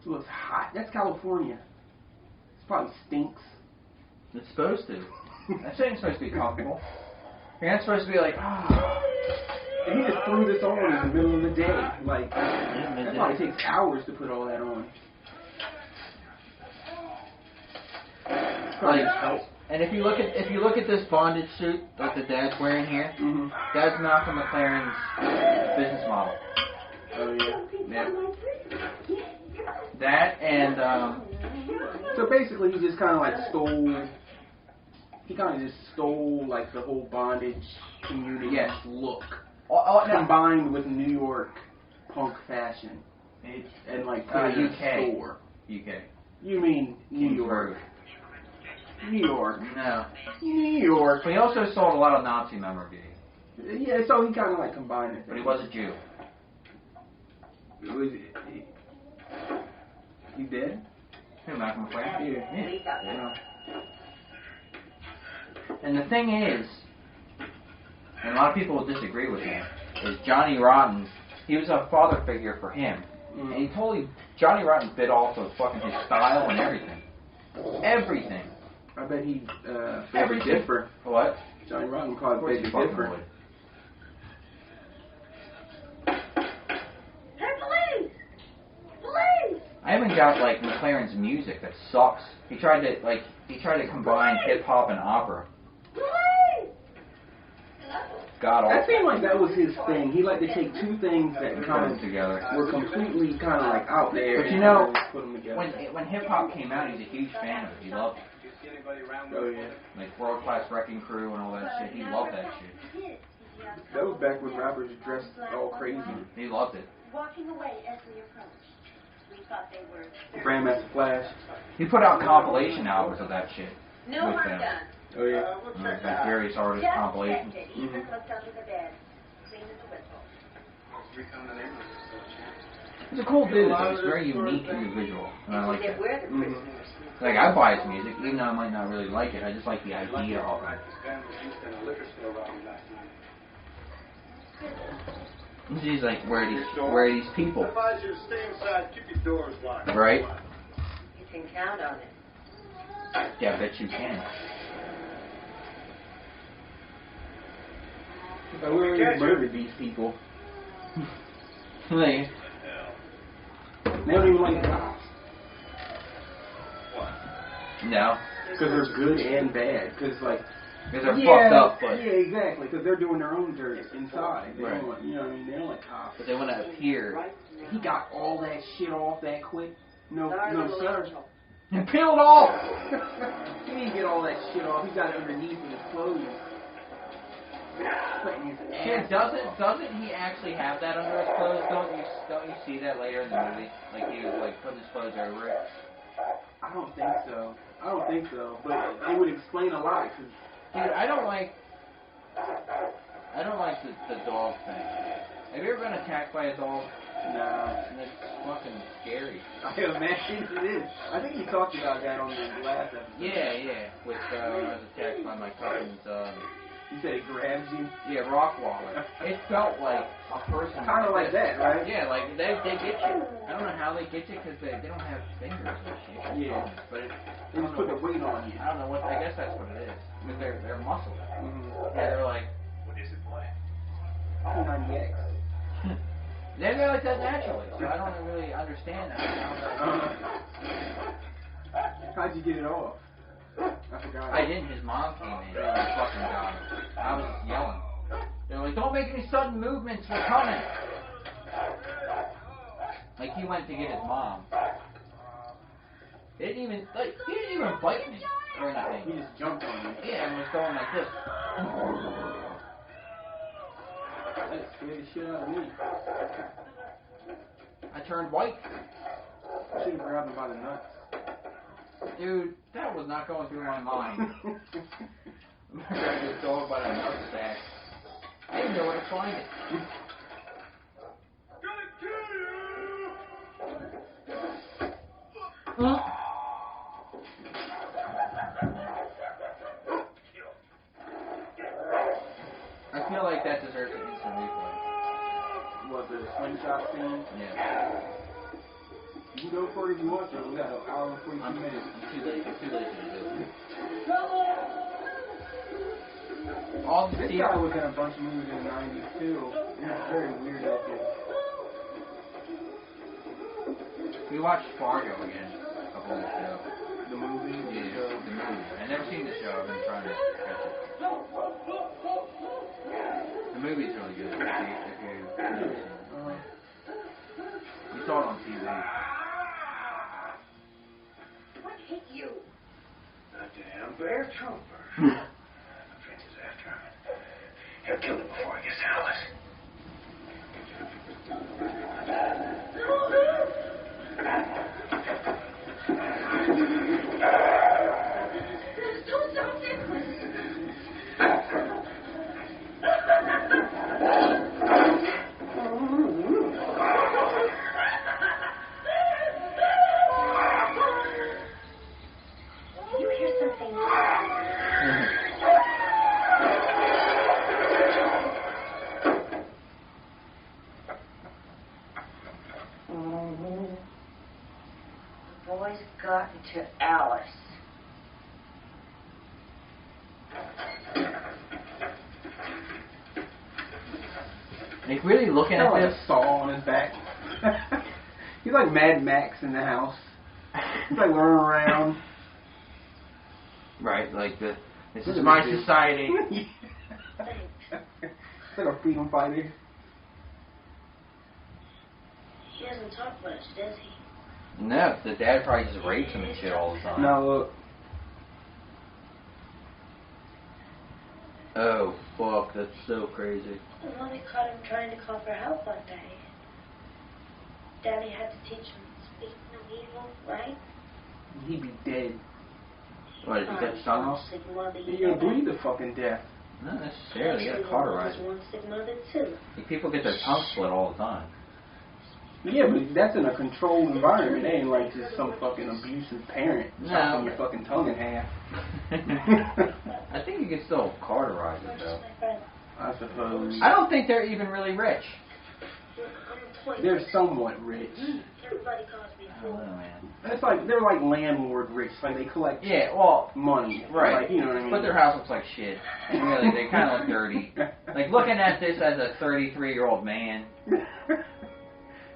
It looks hot. That's California. It probably stinks. It's supposed to. That thing's supposed to be comfortable. You're not supposed to be like, ah. And he just threw this on in the middle of the day. Like, that probably takes hours to put all that on. Probably help. And if you look at this bondage suit that the dad's wearing here, that's Malcolm McLaren's business model. Oh yeah. Yeah. That and So basically, he just kind of like stole. He kind of just stole like the whole bondage community look, now, combined with New York punk fashion. and like put it in a store. UK. You mean New York? New York. No. New York. But he also sold a lot of Nazi memorabilia. Yeah, so he kind of like combined it. But he was a Jew. He dead? Who, Malcolm McLaren? Yeah. And the thing is, and a lot of people will disagree with him, is Johnny Rotten, he was a father figure for him. And he Johnny Rotten bit off of fucking his style and everything. Everything. I bet he beg to differ. What? Johnny Rotten probably beg to differ. Hey, police! Police! I even got like McLaren's music that sucks. He tried to combine hip hop and opera. Police! God awful. That seemed like that was his thing. He liked to take two things that kind of together were completely kind of like out there. But you know, put them together. when hip hop came out, he's a huge fan of it. He loved it. Oh yeah. Like World Class Wrecking Crew and all that shit. He loved that shit. That was back when rappers dressed all crazy. He loved it. Walking away as we approached. We thought they were... Grandmaster Flash. He put out compilation albums of that shit. No with harm them. done. Oh yeah. Like various artist compilations. He even looked under the bed. Clean as a whistle. He's a cool dude. He's a very unique individual, and I like that. We're the prisoners. Like I buy his music, even though I might not really like it. I just like the idea of it. He's like, where are these people? Advise you to stay inside, keep your doors locked. Right? You can count on it. Yeah, I bet you can. But we already murdered these people. Like, They don't even like the cops. no. Because they're good and bad. Because like... Because they're fucked up, but... Yeah, exactly. Because they're doing their own dirt inside. They right. don't want, you know what I mean? They don't like cops. But they want to appear. He got all that shit off that quick. No, sir. And peeled off! He didn't get all that shit off. He got it underneath in his clothes. Shit, doesn't he actually have that under his clothes? Don't you see that later in the movie? Like he was like putting his clothes over it. I don't think so. But it would explain a lot. Cause dude, I don't like the dog thing. Have you ever been attacked by a dog? No. And it's fucking scary. I imagine it is. I think he talked about that on the last episode. Yeah. With when I was attacked by my cousin's. You said it grabs you? Yeah, Rockwaller. It felt like a person. Kind of like that, right? Yeah, like they get you. I don't know how they get you because they don't have fingers and shit. Yeah. But they just put the weight on you. I don't know what. I guess that's what it is. Because they're muscle. Mm-hmm. Yeah, they're like. What is it, boy? P90X. They're like that naturally, so I don't really understand how How'd you get it off? I forgot. I didn't. His mom came in and fucking got him. I was yelling. They're like, don't make any sudden movements, we're coming. Like he went to get his mom. He didn't even bite me or anything. He just jumped on me. Yeah, and was going like this. That scared the shit out of me. I turned white. I should have grabbed him by the nuts. Dude, that was not going through my mind. I'm gonna grab this dog by the nutsack. I didn't know where to find it. Huh? I feel like that deserves an instant replay. What, the slingshot scene? Yeah. You can go for it if you want to. We got an hour and 42 minutes. It's too late to do it. All the This guy was in a bunch of movies in the 90s too. He was very weird looking. We watched Fargo again a couple weeks ago. The movie? Yeah, the movie. I've never seen the show. I've been trying to catch it. The movie's really good. We saw it on TV. What hit you? A damn bear trooper. Friends is after him. He'll kill him before he gets to Alice. always gotten to Alice. Like, really looking at like this? A saw on his back. He's like Mad Max in the house. He's like running around. Right, like this is my society. It's like a freedom fighter. He doesn't talk much, does he? No, the dad probably just rapes him and shit all the time. Now look. Oh, fuck, that's so crazy. The mommy caught him trying to call for help one day. Daddy had to teach him to speak no evil, right? He'd be dead. What, did he cut his tongue off? You're gonna bleed to fucking death. Not necessarily, you gotta cauterize it. Like, people get their tongue split all the time. Yeah, but that's in a controlled environment. It ain't like just some fucking abusive parent chopping your fucking tongue in half. I think you can still cauterize it, though. I suppose. I don't think they're even really rich. They're somewhat rich. Everybody calls me I don't know, man. It's like, they're like landlord rich. Like, they collect money. Right. Like, you know what I mean? But their house looks like shit. And really, they kind of look dirty. Like, looking at this as a 33-year-old man.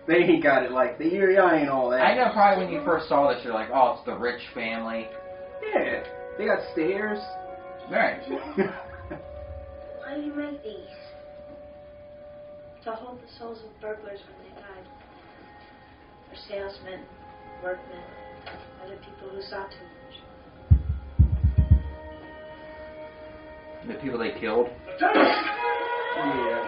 They ain't got it like the area ain't all that. I know probably when you first saw this, you're like, oh, it's the rich family. Yeah. They got stairs. Right. Why do you make these? To hold the souls of burglars when they died. For salesmen, workmen, other people who saw too much. The people they killed. Yeah.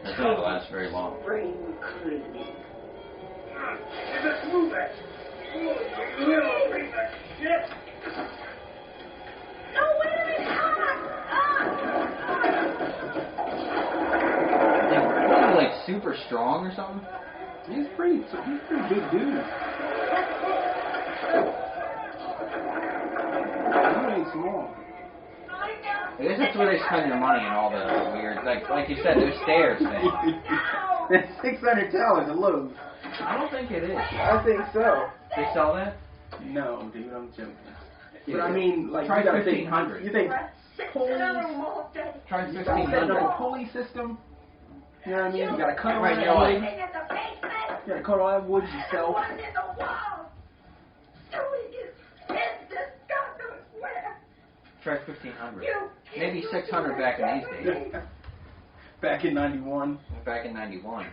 That's not gonna last very long. Spring cleaning. Let's move it. Little piece of shit. No, wait a minute! What, like super strong or something? He's pretty big dude. He ain't small. I guess that's where they spend their money and all the weird, like you said, those stairs thing. That's $600 a load. I don't think it is. I think so. They sell that? No, dude, I'm joking. But I mean, like, try you gotta $1,500. You think police? Try Like a $1,500. pulley system? You know what I mean? You gotta cut all Right, that you're wood. like- You gotta cut all that wood yourself. Try $1,500. Maybe $600 back in these days. Back in '91. Back in '91.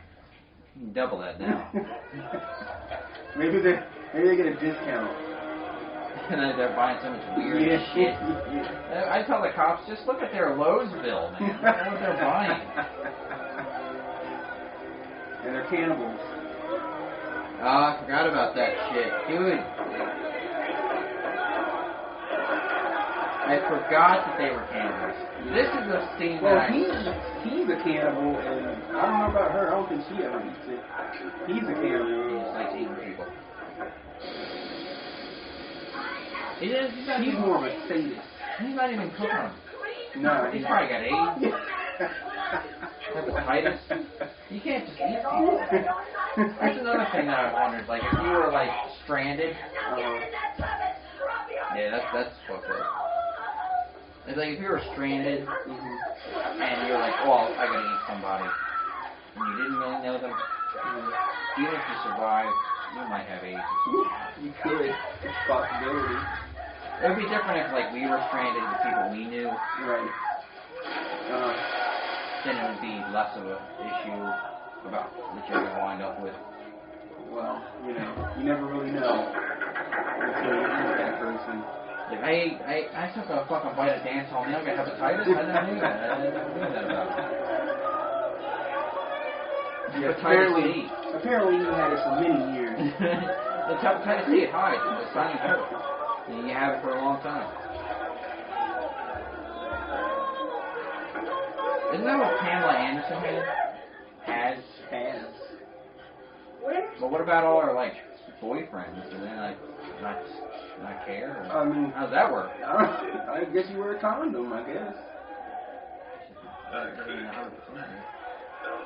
You can double that now. maybe they get a discount. And then they're buying so much weird shit. I tell the cops, just look at their Lowe's bill, man. Look at what they're buying. And they're cannibals. Oh, I forgot about that shit. Dude. I forgot that they were cannibals. This is a scene that he's a cannibal, and I don't know about her. I don't think she ever eats it. He's a cannibal. He just likes eating people. He's more of a sadist. He's not even cooking them. No, He's probably got AIDS. Hepatitis. You can't just eat people. That's another thing that I wondered. Like, if you were, like, stranded. Yeah, that's fucked up. It's like if you were stranded and you're like, oh, I gotta eat somebody, and you didn't really know them, even if you survive, you might have AIDS or something. You could. It's a possibility. It would be different if, like, we were stranded with people we knew. Right. Then it would be less of an issue about what you're gonna wind up with. Well, you know, you never really know until you meet that person. Like, I took a fucking bite of Dancehall Neil, got hepatitis? I didn't know that. I didn't know that about it. Yeah, apparently you had it for many years. It's hepatitis C, it hides. It's a silent killer. And you have it for a long time. Isn't that what Pamela Anderson had? Has. But what about all her, like, boyfriends? Do they, like, not care? Or, I mean... how does that work? I guess you wear a condom, I guess.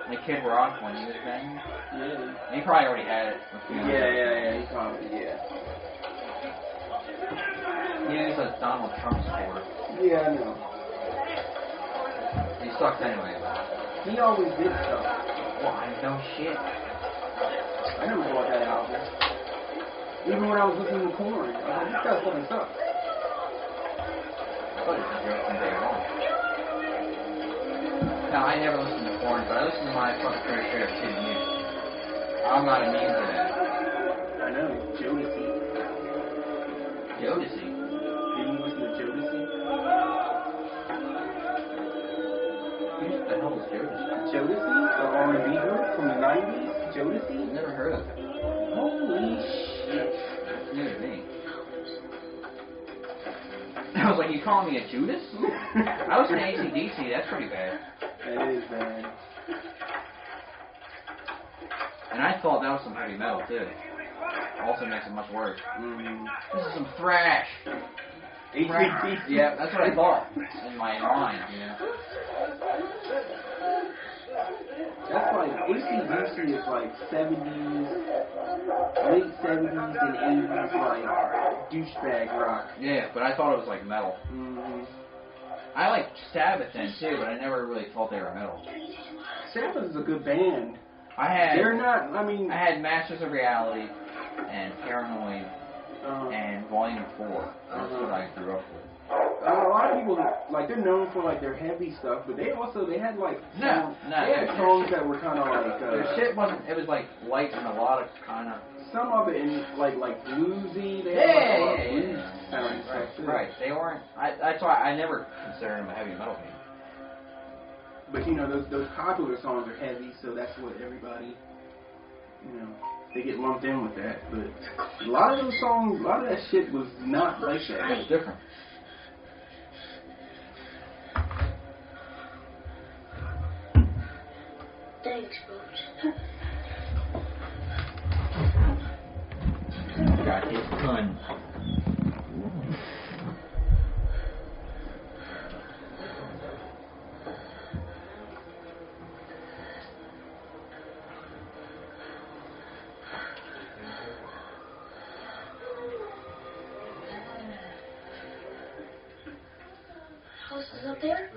Like Kid Rock when he was banging? Yeah. He probably already had it. Yeah. He probably, yeah. He's a Donald Trump supporter. Yeah, I know. He sucks anyway. He always did stuff. Why? No shit. I never bought that album. Even when I was listening to Korn, I was like, this guy fucking sucks. I thought it was a joke from day one. No, I never listened to Korn, but I listened to my fucking fair share of shitty music. I'm not immune to that. I know, Jodeci. Jodeci? Didn't you listen to Jodeci? Who the hell is Jodeci? Jodeci? The R&B group from the 90s? Jodeci? Never heard of it. Holy shit. That's new to me. I was like, you calling me a Judas? I was in AC/DC, that's pretty bad. That is bad. And I thought that was some heavy metal, too. Also makes it much worse. Mm-hmm. This is some thrash. AC/DC? Yeah, that's what I thought in my mind, you know. That's like, AC/DC is like 70s, late 70s and 80s, like, douchebag rock. Yeah, but I thought it was like metal. Mm-hmm. I liked Sabbath then, too, but I never really thought they were metal. Sabbath is a good band. They're not, I mean... I had Masters of Reality and Paranoid and Volume 4. That's what I grew up with. A lot of people, like, they're known for, like, their heavy stuff, but they had, like, they had songs that were kind of, like, their shit wasn't, it was, like, light and melodic, kind of. Some of it, in, like bluesy, they had, like, a lot of blues sounding stuff, too. Right, they weren't, that's why I never considered them a heavy metal band. But, you know, those popular songs are heavy, so that's what everybody, you know, they get lumped in with that. But a lot of those songs, a lot of that shit was not like that. It was different. Thanks, folks. Got his gun. House is up there?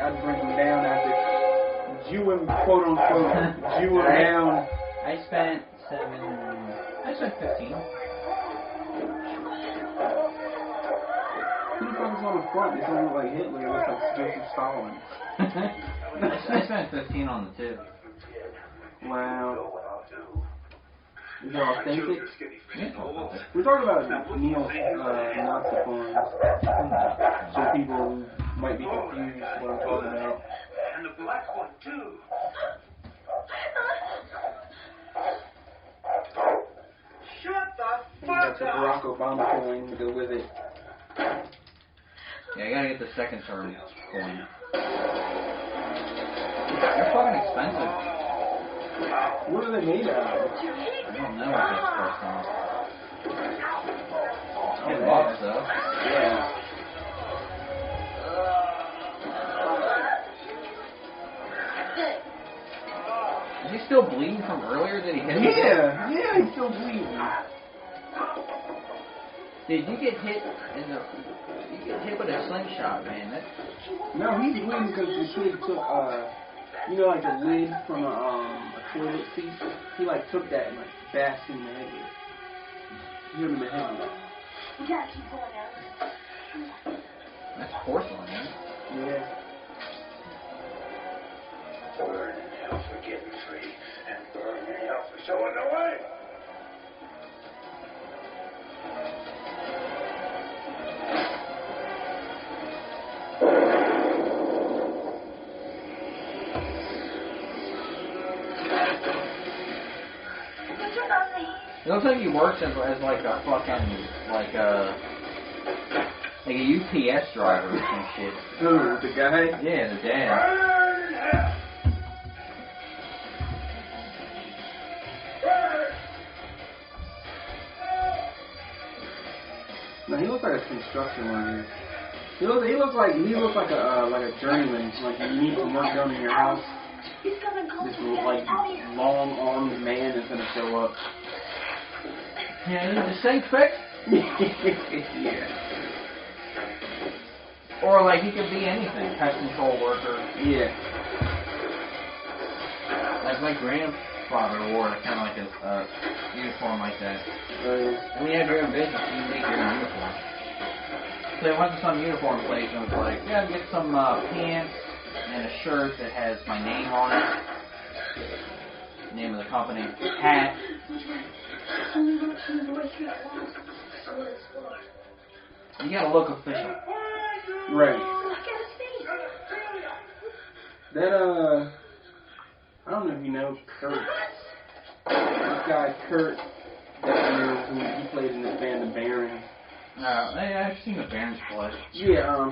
I'd bring them down after Jew them, quote unquote, Jew them down. I spent 15. Who the fuck is on the front? This don't look like Hitler, it looks like Joseph Stalin. I spent 15 on the two. Wow. Is it authentic? Yeah. We're talking about Neil's Nazi forms, so people might be confused what I'm talking about. And the black one, too. Shut the fuck That's a Barack Obama coin to go with it. Yeah, you gotta get the second term coin. They're fucking expensive. What are they made out of? I don't know what that's first time. $10 though. Yeah. Is he still bleeding from earlier? Did he hit him? Yeah, he's still bleeding. Dude, you get hit with a slingshot, man. No, he's winning because the kid took, you know, like the lid from a toilet seat. He like took that and like bashed him in the head with it. Hit him in the head with it. We gotta keep going now. That's porcelain, man. Yeah. Burn in hell for getting free, and burn in hell for showing the way. It looks like he works as like a fucking like a UPS driver or some shit. Who, the guy? Yeah, the dad. Burn in hell. No, he looks like a construction worker. He looks like a journeyman. Like you need some work done in your house. This like long-armed man is gonna show up. Yeah, the sink fix? Yeah. Or like he could be anything, pest control worker. Yeah. Like my grandfather wore kind of like a uniform like that. And when you have your own business, you make your own uniform. So I went to some uniform place and was like, yeah, get some pants and a shirt that has my name on it, name of the company, hat. You gotta look official. Right. That I don't know if you know Kurt. This guy Kurt, who he played in this band, the Barons. I've seen the Barons play. Yeah,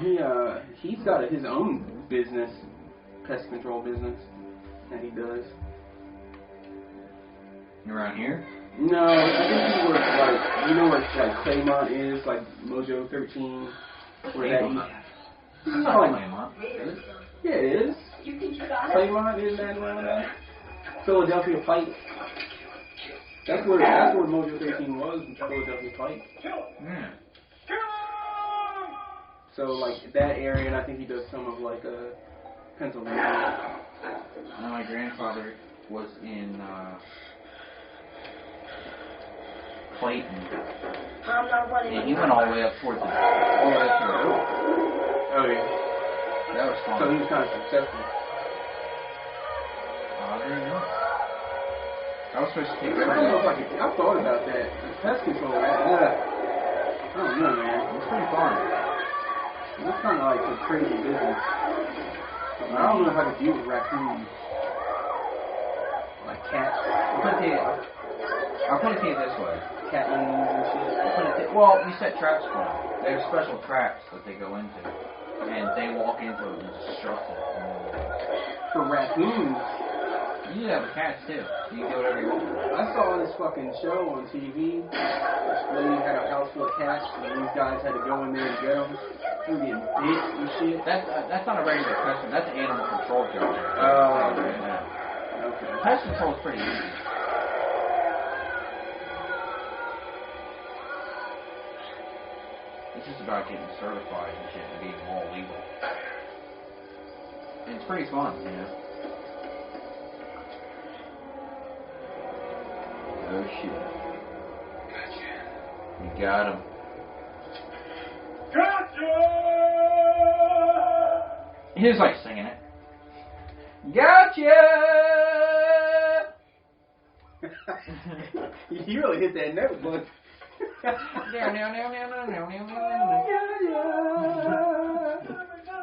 he's got his own business, pest control business, that he does. Around here? No, I think he works like, you know where like Claymont is, like Mojo 13, where that It's not Claymont. Yeah, it is. Claymont is that around there? Philadelphia Pike. That's where Mojo 13 was, Philadelphia Pike. Yeah. So like that area, and I think he does some of like Pennsylvania. My grandfather was in Clayton, and he went all the way up towards the road. Oh yeah. That was fun. So he was kind of successful. There you go. I was supposed to take I don't know if I could. I've thought about that. Pest control. I don't know, man. It's pretty fun. It's kind of like a crazy business. I don't know if I could deal with raccoons. Like cats. I'll put it to you this way. Cat owners and shit. Well, we set traps for them. There's special traps that they go into, and they walk into it and destruct it. For raccoons. You do that with cats too. You can do whatever you want. I saw this fucking show on TV. This lady had a house full of cats, and these guys had to go in there and get them. They were getting bit and shit. That's not a regular pest. That's an animal control job. Okay. Pest control is pretty easy. It's just about getting certified and shit and being all legal. And it's pretty fun, you know. Oh shit. Gotcha. You got him. Gotcha! He was like singing it. Gotcha! You really hit that note, bud.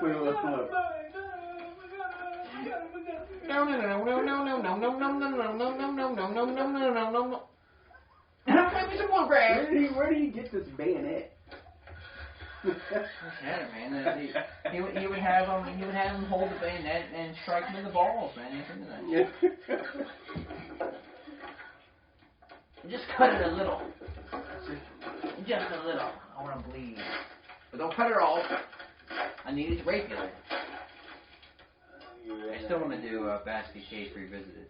Wait, let's look. Where do you get this bayonet? Man. He would have him hold the bayonet and strike him in the balls, man. Yeah. Just cut it a little. Just a little. I want to bleed. But don't cut it all. I need it regular. I still want to do Basket Case Revisited.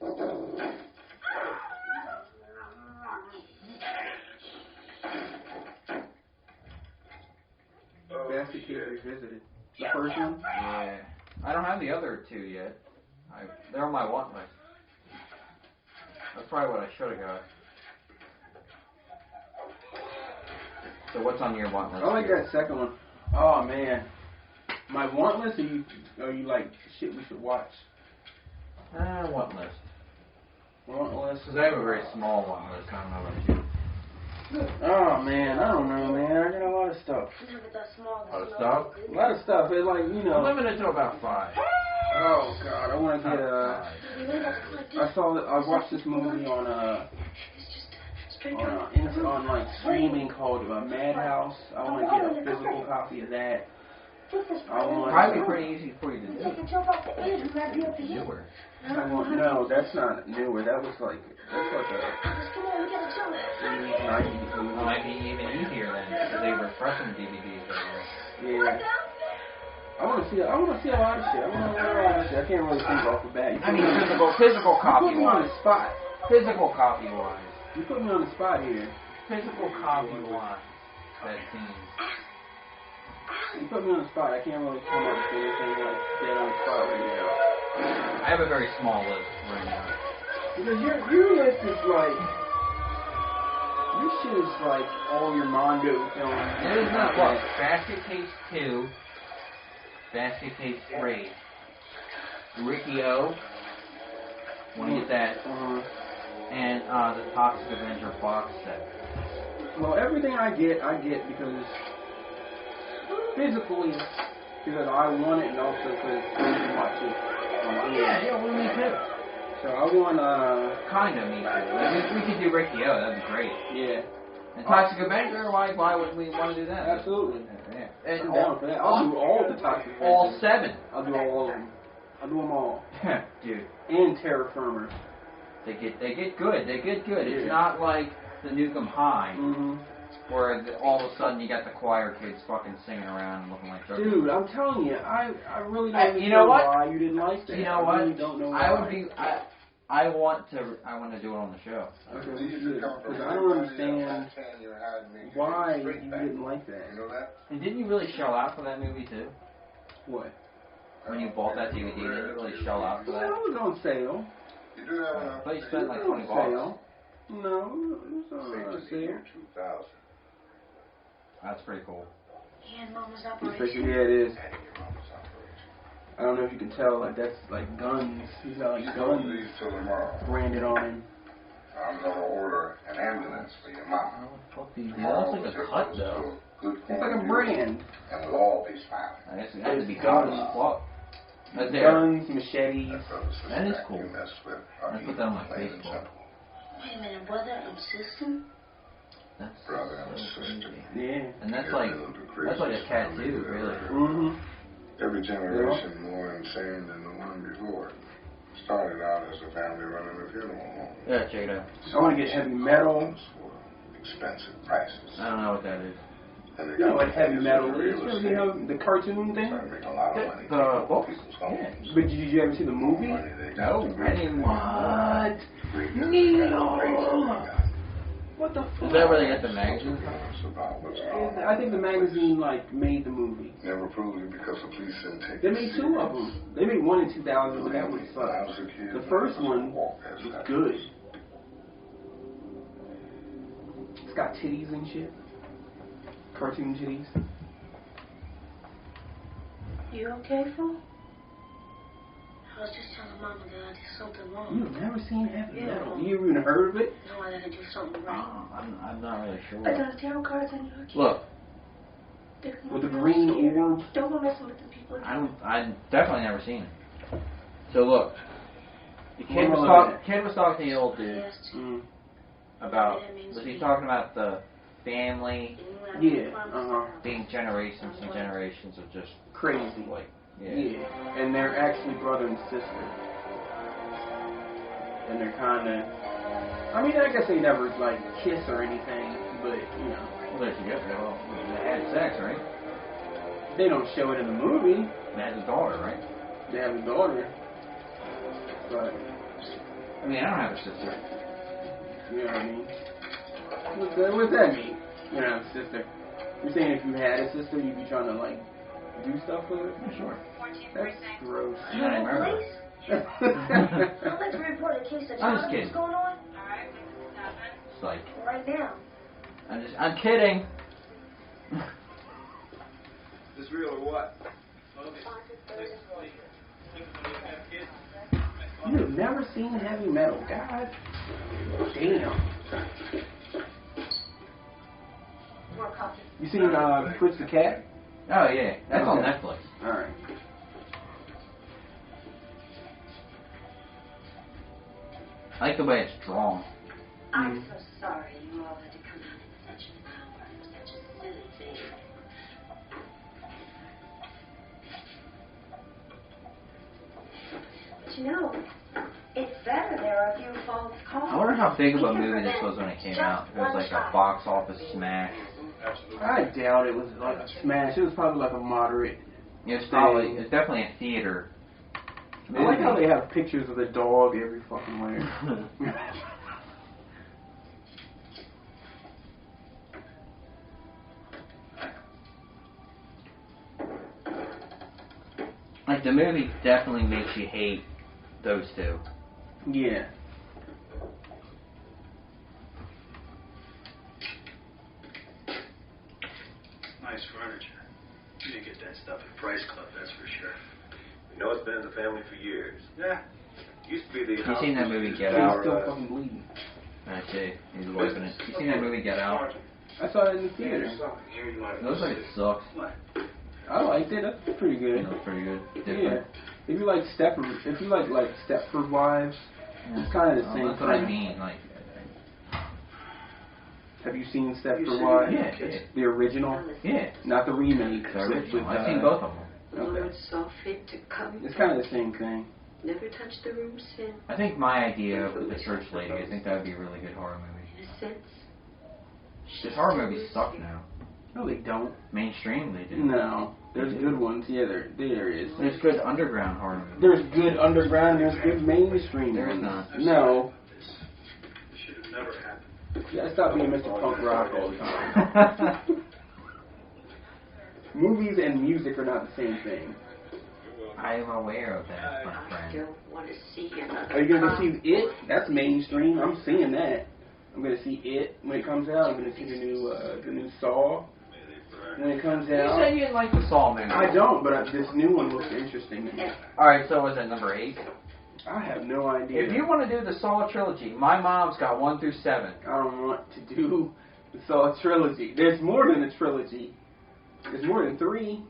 Fantastic Care Revisited. The first one? Yeah. I don't have the other two yet. They're on my want list. That's probably what I should have got. So what's on your want list? I like that second one. Oh man. My want list, are you like shit we should watch? Want list. Want list? Because I have a very small want list. I don't know about you. Oh man, I don't know, man. I got a lot of stuff. A lot of stuff? A lot of stuff. It's like, you know. Limited to about 5. Oh god, I want to get I watched this movie on like streaming called Madhouse. I want to get a physical copy of that. Probably pretty easy for you to do. Newer. No, that's not newer. That's like a 90s movie. It might be even easier then, because they were pressing DVDs earlier. Yeah. I want to see a lot of shit. I can't really think off the bat. I mean, physical copy. You put me on the spot. Physical copy wise. You put me on the spot here. Physical copy wise. That seems. You put me on the spot. I can't really come up with anything like dead on the spot right now. I have a very small list right now. Because your list is like, your shit is like all your Mondo films. It is not. Look, Basket Case 2, Basket Case 3, Ricky O. Want to get that? And the Toxic Avenger box set. Well, everything I get because physically, because I want it, and also because I can watch it on Yeah, well, me too. So I want kind of me too. Like, we could do Ricky O, that'd be great. Yeah. And Toxic Avenger, why would we want to do that? Absolutely. Yeah. And for that. I'll do all the Toxic Avenger. All 7. I'll do all of them. I'll do them all. Dude. And Terra Firma. They get good. They get good. Yeah. It's not like the Nukem High. Mm-hmm. Where all of a sudden you got the choir kids fucking singing around and looking like jerks. Dude, I'm telling you, I really don't know why you didn't like that. You know what? I really don't know why. I want to do it on the show. Okay, we should do it. Because I don't understand why you didn't like that. And didn't you really shell out for that movie too? What? When you bought that DVD, didn't you really shell out for that? Yeah, it was on sale. You do have enough. But you spent like $20. No, it was on sale. That's pretty cool. Yeah, Mama's operation. Yeah, it is. I don't know if you can tell, like that's like guns. He's got like guns branded on him. I'm gonna order an ambulance for your mom. That looks like a cut though. It's like a brand. And we'll all be smiling. I guess it had to be guns. That's there. Guns, machetes. That is cool. I put that on my Facebook. Wait a minute, brother and sister? That's Brother and so sister. crazy. Yeah. And that's like a tattoo, really. Mm-hmm. Every generation more insane than the one before. Started out as a family running a funeral home. Yeah, Jada. I want to get heavy metal. Expensive prices. I don't know what that is. And You know what heavy metal is? You know the cartoon thing? Making a lot of money. The books? Yeah. But did you ever see the movie? No, I didn't. What? Neil! What the fuck? Is that where they get the magazine from? I think the magazine like made the movie. Never proved it because the police didn't take They made 2 of them. They made one in 2000, but that was the first one was good. It's got titties and shit. Cartoon titties. You okay, fool? I was just telling Mama that I did something wrong. You've never seen heavy metal? You even heard of it? No, I gotta do something right. I'm not really sure. I got tarot cards on your key. Look. With the green orb? Don't go messing with the people. I've definitely never seen it. So look. The kid was talking to the old dude about, was he talking about the family? Yeah, being generations and generations of just crazy. Like, yeah. And they're actually brother and sister. And they're kind of, I mean, I guess they never, like, kiss or anything, but, you know. Well, they're together. Well, they had sex, right? They don't show it in the movie. They had a daughter, right? They have a daughter. But, I mean, I don't have a sister. You know what I mean? What's that mean? You don't have a sister. You're saying if you had a sister, you'd be trying to like do stuff with it? Yeah, sure. That's gross. I remember. I'd like to report a case of I'm just child kidding. abuse going on. It's like, Right now. I'm kidding. Is this real or what? You've never seen heavy metal, God damn. More coffee. You seen Fritz the Cat? Oh yeah, that's on Okay. Netflix. Alright. I like the way it's drawn. I'm so sorry you all had to come out in such an hour for such a silly thing. But you know, it's better there are a few false calls. I wonder how big of a We can movie this prevent was when it came just out. It was one like a child. box office smash. I doubt it was like a smash. It was probably like a moderate. It's definitely a theater. I like how they have pictures of the dog every fucking where. Like the movie definitely makes you hate those two. Yeah. Nice furniture. You didn't get that stuff at Price Club, that's for sure. You know it's been in the family for years. Yeah. Used to be the You seen that movie Get He's Out? still fucking bleeding. I see. He's wiping it. You seen that movie Get Out? I saw it in the theater. It looks like it sucks. I liked it. That's pretty good. It looks pretty good. Yeah. Different. If you like Stepford Wives, it's kind of the same That's what I mean. Like, Have you seen Stepford Wives? Yeah. The original? yeah. Not the remake. The original. with, I've seen both of them. The Lord saw fit to come. It's kind of the same thing. Never touched the room sin. I think my idea with the church lady, I think that would be a really good horror movie. In a sense. Because horror movies suck now. No, they don't. Mainstream, they do. No. There's good ones. Yeah, there is. There's good underground horror movies. There's good underground, there's good mainstream There is ones. not. No. This should have never happened. You gotta stop being Mr. Punk Rock all the time. Movies and music are not the same thing. I am aware of that, my I friend. don't want to see another. Are you gonna see It? That's mainstream. I'm seeing that. I'm gonna see It when it comes out. I'm gonna see the new Saw when it comes You out. said you didn't like the Saw movie. I don't, but this new one looks interesting. Alright, so was it number 8? I have no idea. If you want to do the Saw trilogy, my mom's got 1 through 7. I don't want to do the Saw trilogy. There's more than a trilogy. There's more than 3.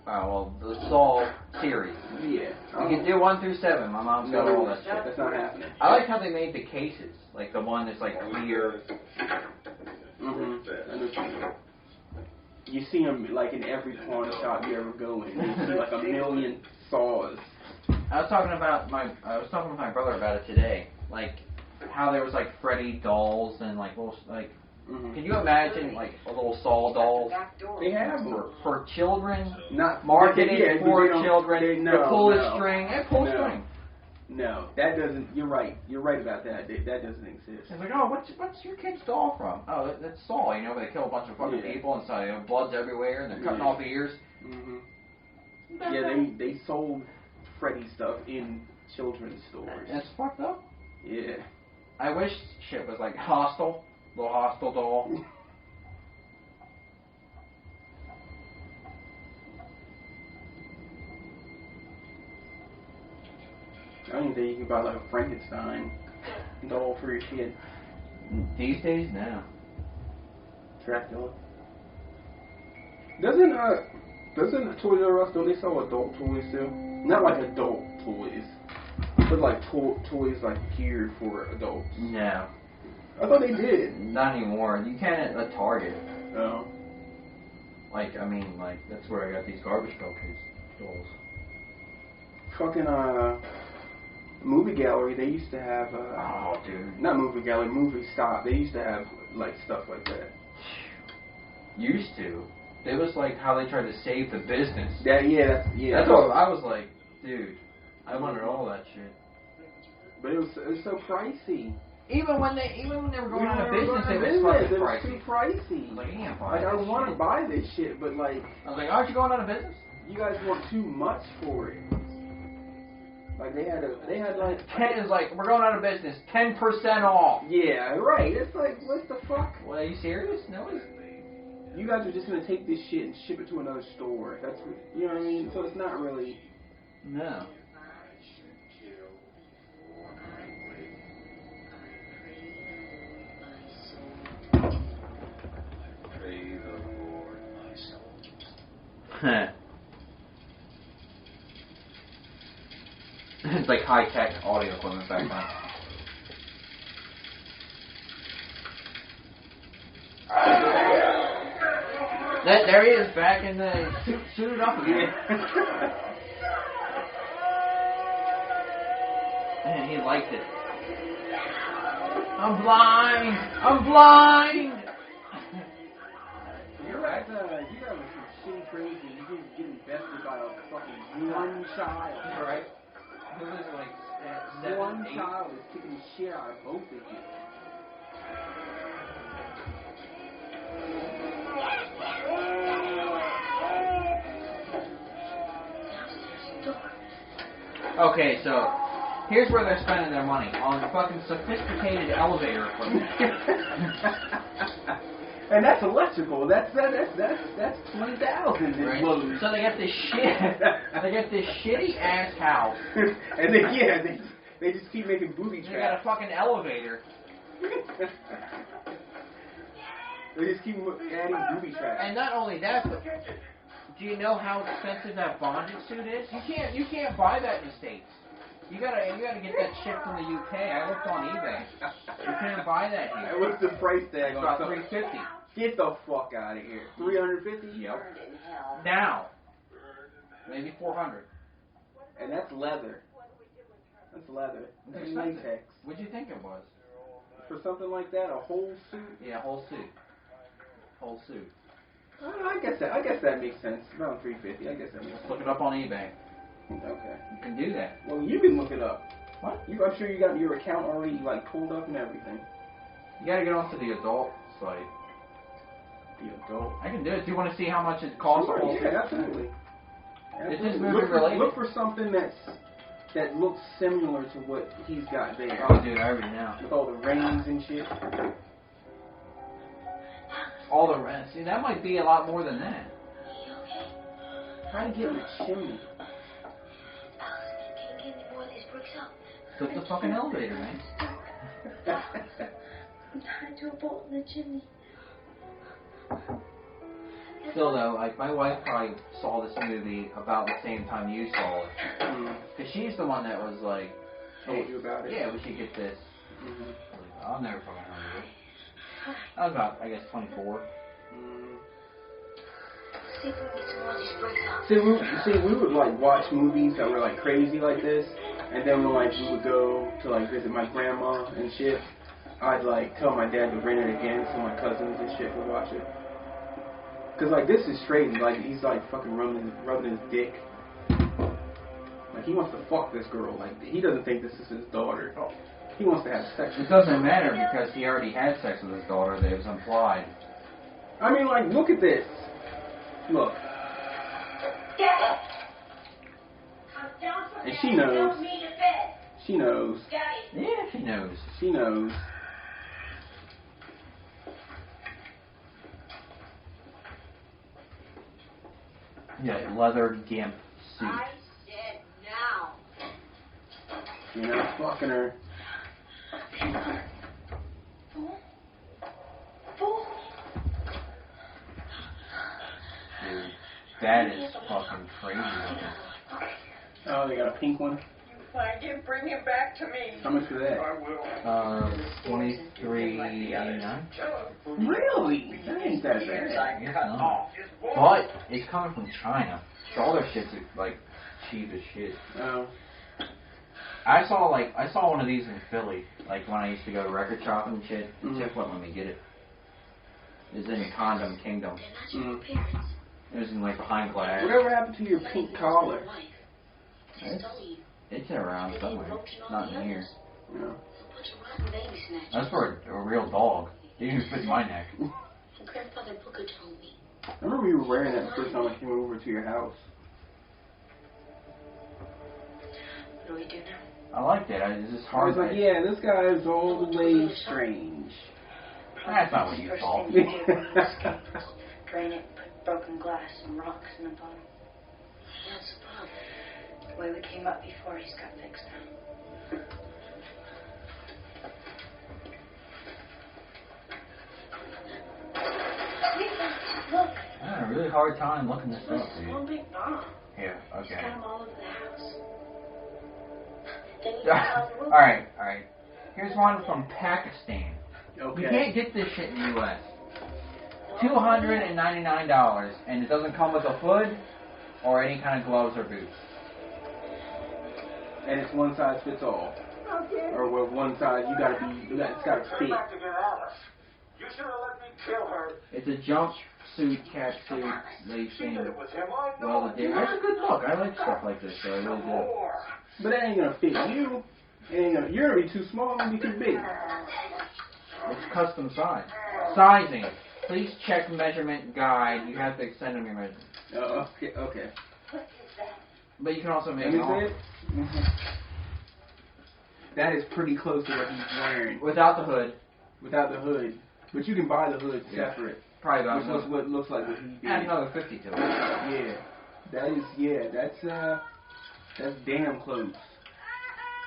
Oh, well, the Saw series. Yeah. You can do 1 through 7. My mom's got all that shit. That's not happening. I like how they made the cases. Like the one that's like clear. You see them like in every pawn shop you ever go in. You see like a million Saws. I was talking with my brother about it today. Like how there was like Freddy dolls and like little like. Can you imagine like a little Saw doll? They have them. For children, Not marketed yeah, for they don't- children. they- to no, pull no. a string and pull a No. string. No, that doesn't. You're right. You're right about that. That doesn't exist. It's like, oh, what's your kid's doll from? Oh, that's Saw. You know, where they kill a bunch of fucking Yeah. people and so you know, blood's everywhere and they're cutting off ears. Yeah, they sold Freddy stuff in children's stores. It's fucked up. Yeah. I wish shit was like Hostel, little Hostel doll. I don't even think you can buy like a Frankenstein doll for your kid. These days, no. Dracula. Doesn't Toys R Us, don't they sell adult toys too? Not like adult toys, but like toys like geared for adults. No. I thought they did. Not anymore. You can at Target. Oh. Like, I mean, like, that's where I got these Garbage Pail Kids dolls. Fucking, movie gallery, they used to have, Oh, dude. not movie gallery, movie stop, they used to have, like, stuff like that. Used to. It was like how they tried to save the business. That's what I was like, dude, I wanted all that shit. But it was so pricey. Even when they were going out of business, it was fucking pricey. Too pricey. Like, you can't buy like I want to buy this shit, but like, I was like, aren't you going out of business? You guys want too much for it. Like they had like 10 is like, we're going out of business, 10% off. Yeah, right. It's like, what the fuck? Well, are you serious? No. You guys are just gonna take this shit and ship it to another store. That's what, you know what I mean. So it's not really. No. Pray the Lord, my soul. It's like high-tech audio equipment back then. There he is, back in the suited up again. Man, he liked it. I'm blind! I'm blind! You're right. You guys are some shitty crazy. You didn't get invested by a fucking one child. Right? Who was like 7, one 8? child is kicking the shit out of both of you. Okay, so here's where they're spending their money on fucking sophisticated elevator equipment. And that's electrical. That's $20,000. Right? So they got this shit. They got this shitty ass house. And they just keep making booby traps. They got a fucking elevator. They just keep adding booby traps. And not only that, but do you know how expensive that bondage suit is? You can't buy that in the States. You gotta get that shit from the UK. I looked on eBay. You can't buy that here. What's the price tag It's on about something? $350. Get the fuck out of here. $350? Yep. Now, maybe $400. And that's leather. That's leather. That's latex. What'd you think it was? For something like that, a whole suit? Yeah, whole suit. Whole suit. I guess that makes sense. Around $350. I guess that makes sense. Look it up on eBay. Okay. You can do that. Well, you can look it up. What? I'm sure you got your account already like pulled up and everything. You gotta get onto the adult site. The adult. I can do it. Do you want to see how much it costs? Sure, yeah, absolutely. Is this movie related? Look for something that looks similar to what he's got there. Oh, dude, I already know. With all the rings and shit. All the rest. See, that might be a lot more than that. Try to get in the chimney. Flip the fucking elevator, man. I'm tied to a bolt in the chimney. Still though, like my wife probably saw this movie about the same time you saw it. Because she's the one that was like, told you about it. Yeah, we should get this. I was like, I'll never fucking remember it. I was about, I guess, 24. See, we would like watch movies that were like crazy like this, and then we would go to like visit my grandma and shit. I'd like tell my dad to rent it again so my cousins and shit would watch it. Cause like this is crazy. Like he's like fucking rubbing his dick. Like he wants to fuck this girl. Like he doesn't think this is his daughter. He wants to have sex with her. It doesn't matter because he already had sex with his daughter. That was implied. I mean, like, look at this. Look. And she knows. She knows. Yeah, she knows. She knows. Yeah, leather gimp suit. I said now. You're not fucking her. Dude, that is fucking crazy looking. Oh, they got a pink one? You find him, bring him back to me. How much for that? I will. $23.89. Really? That ain't that bad. But it's coming from China. So all their shit's like cheap as shit. Oh. I saw one of these in Philly, like when I used to go record shopping and shit. The chick wouldn't let me get it. It was in Condom Kingdom. It was in like behind glass. Whatever happened to your pink collar? It's around somewhere. Not in here. Yeah. bunch of rotten baby snatchers. That's for a real dog. They didn't even fit in my neck. Grandfather Booker told me. I remember you were wearing that the first time I came over to your house. What do we do now? I liked it. It's just I hard. was like, yeah, this guy is all the way strange. That's not what you thought. Drain it, put broken glass and rocks in the bottom. That's the problem. The way we came up before, he's got fixed now. Look. I had a really hard time looking this up, dude. One big bomb. Here, He's got okay. them all over the house. Then you Alright. Here's one from Pakistan. Okay. You can't get this shit in the U.S. $299, and it doesn't come with a hood or any kind of gloves or boots. And it's one size fits all. Or with one size, it's gotta fit. You should have let me kill her. It's a jumpsuit, catsuit, lacing, It was him. I know. well, that's a good look. I like stuff like this, so I really do. But that ain't gonna fit you. You're gonna be too small and be too big. It's custom size. Sizing. Please check measurement guide. You have to send them your measurement. Okay. But you can also make Let it me all. see it. That is pretty close to what he's wearing. Without the hood. Without the hood. But you can buy the hood separate. Probably about Which looks what looks like what he did. add another 50 to it. Yeah. That's damn close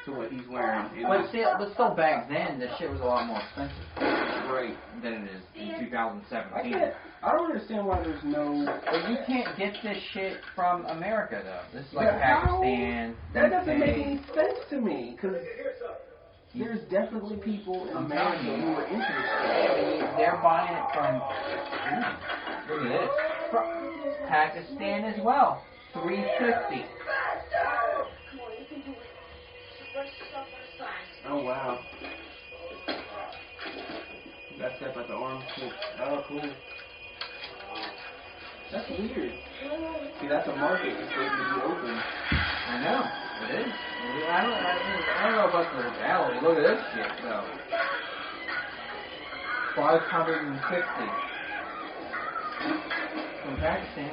to what he's wearing. But still back then, this shit was a lot more expensive. Right. Than it is in 2017. I don't understand why there's no... But you can't get this shit from America, though. This is like But how? Pakistan. That doesn't UK. make any sense to me, because there's definitely people in America who are into this stuff. They're buying it from... Look at this. From Pakistan as well. $350. Oh, wow. That step at the arm. Oh, cool. That's weird. See, that's a market that's supposed to be open. I know. It is. I don't know about the reality. Look at this shit, though. $550 from Pakistan.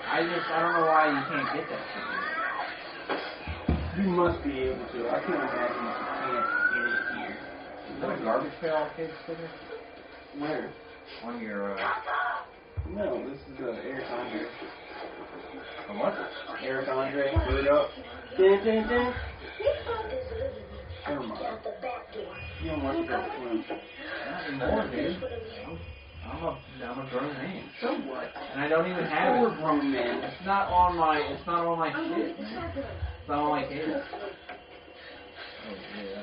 I don't know why you can't get that shit here. You must be able to. I can't imagine you can't get it here. Is that a garbage pail kid sticker? Where? On your, No, this is Eric Andre. a what? Eric Andre, put it up. Dun, dun, dun. Never mind. You don't want to go to swim. Not anymore, dude. I'm a grown man. So what? And I don't even have We're it. grown men. It's not on my shit, man. It's not on my cable. Oh, yeah.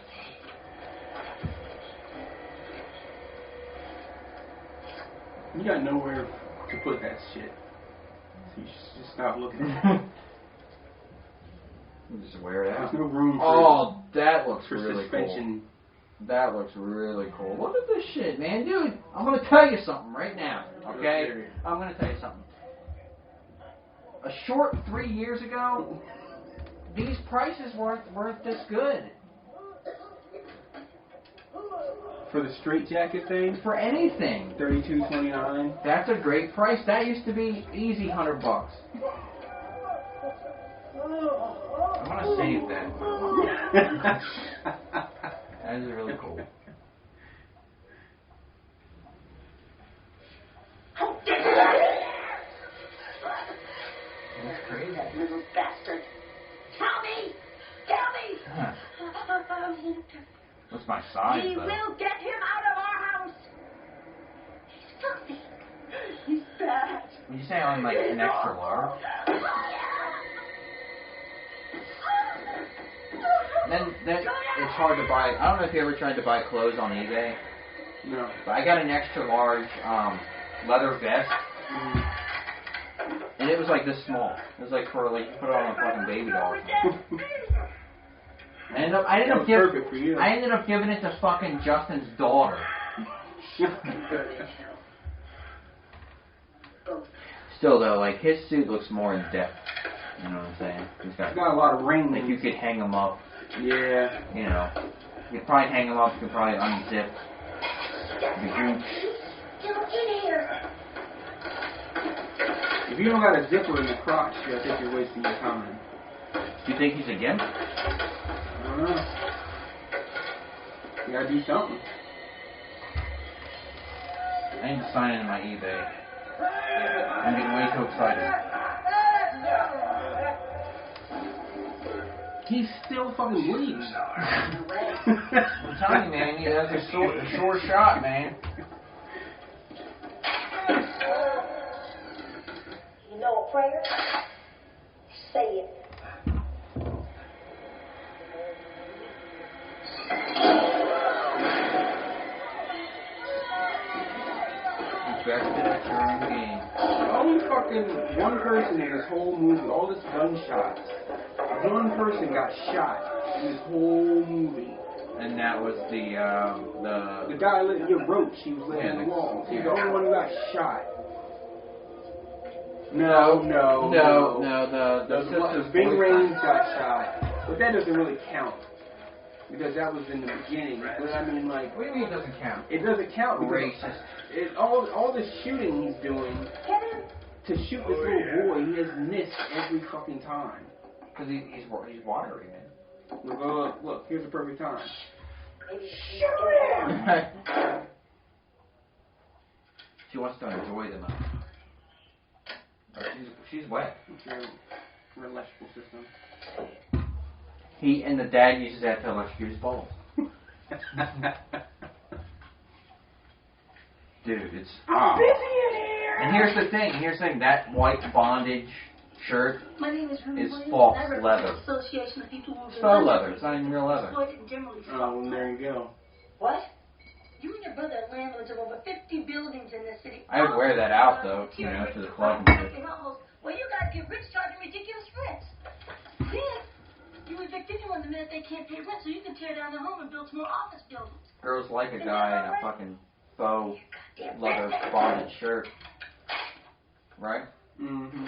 You got nowhere to put that shit. So you should just stop looking at it. Just wear it out. There's no room for, Oh, that looks for really suspension. cool. That looks really cool. Look at this shit, man. Dude, I'm going to tell you something right now, okay? I'm going to tell you something. A short 3 years ago, these prices weren't this good. For the straight jacket thing? For anything. $32.29. That's a great price. That used to be easy $100. I'm going to save that. That is really cool. That's crazy. Little bastard. Tell me! Huh. What's my size, We though? will get him out of our house. He's filthy. He's bad. Would you say I'm like an extra large? Then it's hard to buy. I don't know if you ever tried to buy clothes on eBay, No. but I got an extra large leather vest, and it was like this small. It was like for like you put it on a fucking baby doll. I ended up perfect for you. I ended up giving it to fucking Justin's daughter. Still though, like his suit looks more in depth. You know what I'm saying? He's got a lot of ring. like you could hang him up. Yeah. You know, you could probably hang them up. You could probably unzip the gooch. Get in here. If you don't got a zipper in the crotch, I think you're wasting your time. Do you think he's a gimp? I don't know. You gotta do something. I need to sign into my eBay. I'm getting way too excited. He's still fucking bleeding. I'm telling you, man, he has a short shot, man. You know a prayer? Say it. Invested at your own game. Only fucking one person in this whole movie, all this gunshots. One person got shot in this whole movie. And that was the guy lit your roach. He was laying on the wall. He's the only one who got shot. No. The Big Range got shot, but that doesn't really count because that was in the beginning. But I mean, like, what do you mean it doesn't count? It doesn't count. Racist. All the shooting he's doing to shoot this little boy, he has missed every fucking time. Because he's watery, man. Look, here's the perfect time. She wants to enjoy the night. She's wet. Her electrical system. He and the dad uses that to electrocute his balls. Dude, it's... I'm busy in here. And here's the thing. That white Bondage shirt My name is false leather. Association of People who It's faux leather. It's not even real leather. Oh, well, there you go. What? You and your brother are landlords of over 50 buildings in this city. I would wear that out, though, you know, to the club and shit. Well, you guys get rich charging ridiculous rents. Then, you evict anyone the minute they can't pay rent, so you can tear down their home and build some more office buildings. Girls like a guy in a fucking faux leather Bondage shirt. Right? Mm-hmm.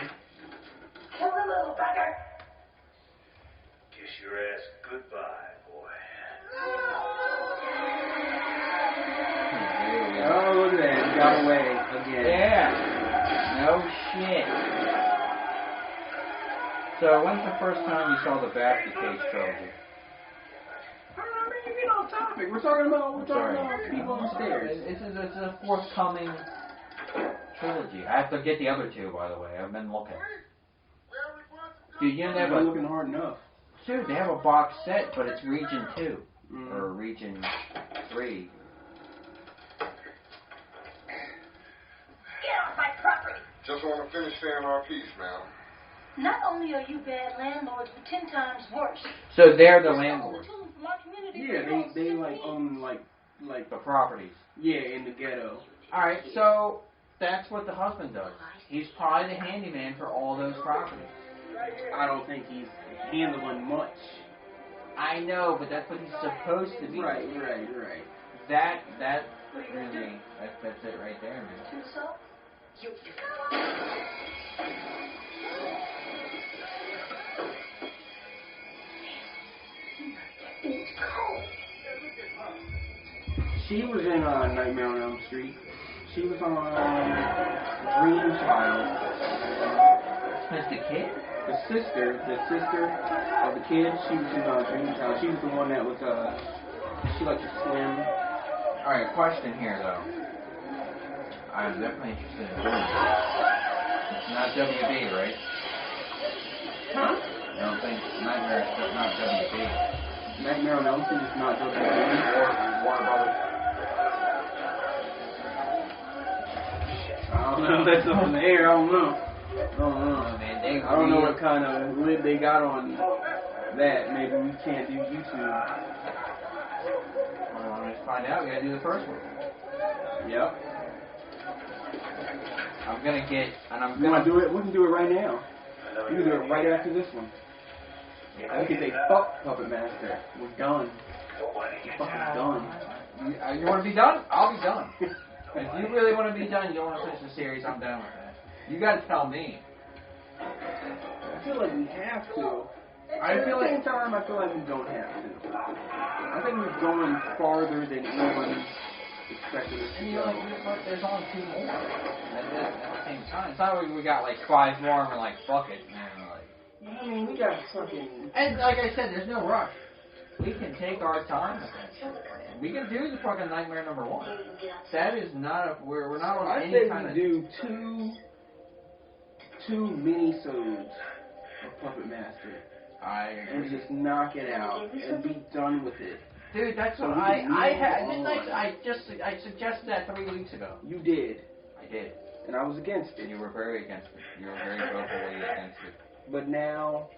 Come on, little bugger. Kiss your ass goodbye, boy. Oh, look at that. He got away again. Yeah. No shit. So, when's the first time you saw the basket case trilogy? I mean, you get off topic. We're talking about people on the stairs. It's a forthcoming trilogy. I have to get the other two, by the way. I've been looking. Dude, you know they have You're looking hard enough. Dude, they have a box set, but it's Region 2. Or Region 3. Get off my property. Just want to finish saying our piece, ma'am. Not only are you bad landlords, but 10 times worse. So they're the landlords. Yeah, they like own like The properties. Yeah, in the ghetto. Alright, so that's what the husband does. He's probably the handyman for all those properties. I don't think he's handling much. I know, but that's what he's supposed to be. Right. That really, that's it right there, man. She was in Nightmare on Elm Street. She was on Dream Child. That's the kid? The sister of the kid, she was in Dream Child. She was the one that was, she liked to swim. Alright, question here, though. I'm definitely interested in doing this. It's not WB, right? Huh? I don't think Nightmare is not WB. Nightmare on Elm Street is not WB. Or Warner Brothers. I don't know. That's up in the air. I don't know. Man, I don't know what kind of lid they got on that. Maybe we can't do YouTube. Well, let's find out. We gotta do the first one. Yep. I'm gonna get, and I'm You gonna want to do it? We can do it right now. You can do it right after this one. I can say, fuck Puppet Master. We're done. We're fucking done. You want to be done? I'll be done. If you really want to be done, you don't want to finish the series, I'm down with that. You gotta tell me. I feel like we have to. At the same time, I feel like we don't have to. I think we've gone farther than anyone expected us to go. There's only 2 more at the same time. It's not like we got like 5 more and we're like, fuck it, man. Like, I mean, we got fucking... And like I said, there's no rush. We can take our time with that shit. We can do the fucking Nightmare number 1. That is not we're not on any kind of... I say we do two mini-sodes of Puppet Master. And just knock it out and be done with it. Dude, that's what I suggested that 3 weeks ago. You did. I did. And I was against it. You were very against it. You were very vocally against it. But now...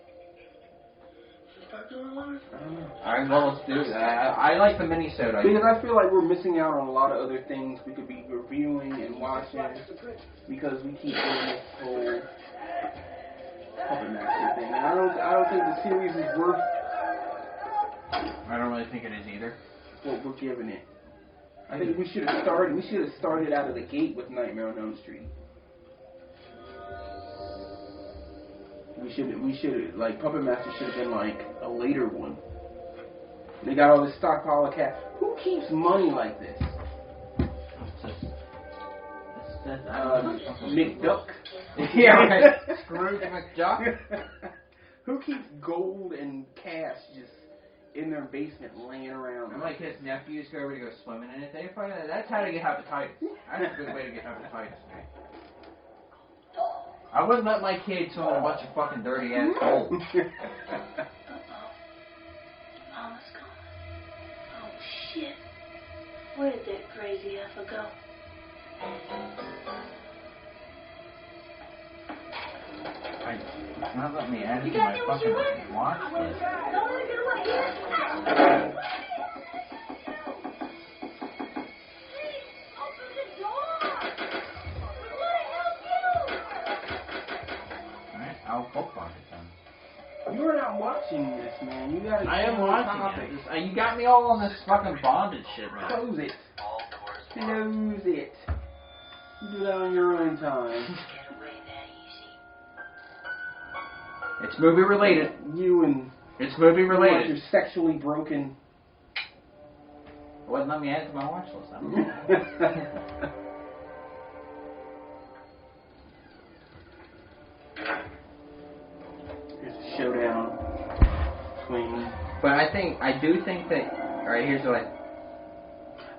Alright, well, let's do that. I like the mini-sode idea. Because I feel like we're missing out on a lot of other things we could be reviewing and watching because we keep doing this whole Puppet Master thing. And I don't think the series is worth... I don't really think it is either. What we're giving it. I think we should have started out of the gate with Nightmare on Elm Street. We should like Puppet Master should have been like a later one. They got all this stockpile of cash. Who keeps money like this? McDuck. Yeah, right. Scrooge McDuck. Who keeps gold and cash just in their basement laying around? And like his nephews go over to go swimming in it. That's how to get hepatitis. That's a good way to get hepatitis. I wouldn't let my kids swim in a bunch of fucking dirty ass gold. Mama's gone. Oh shit. Where did that crazy heifer go? It's not letting me add it to my fucking watch list. Don't let her get away. Open the door. We want to help you. Alright, I'll bookmark it then. You're not watching this, man. You gotta. I am watching it. You got me all on this fucking bondage shit, man. Close it. Close it. You do that on your own time. It's movie related. It's movie related. You're sexually broken. Wouldn't let me add it to my watch list. I don't know. Here's a showdown between. But I do think that. Alright, here's what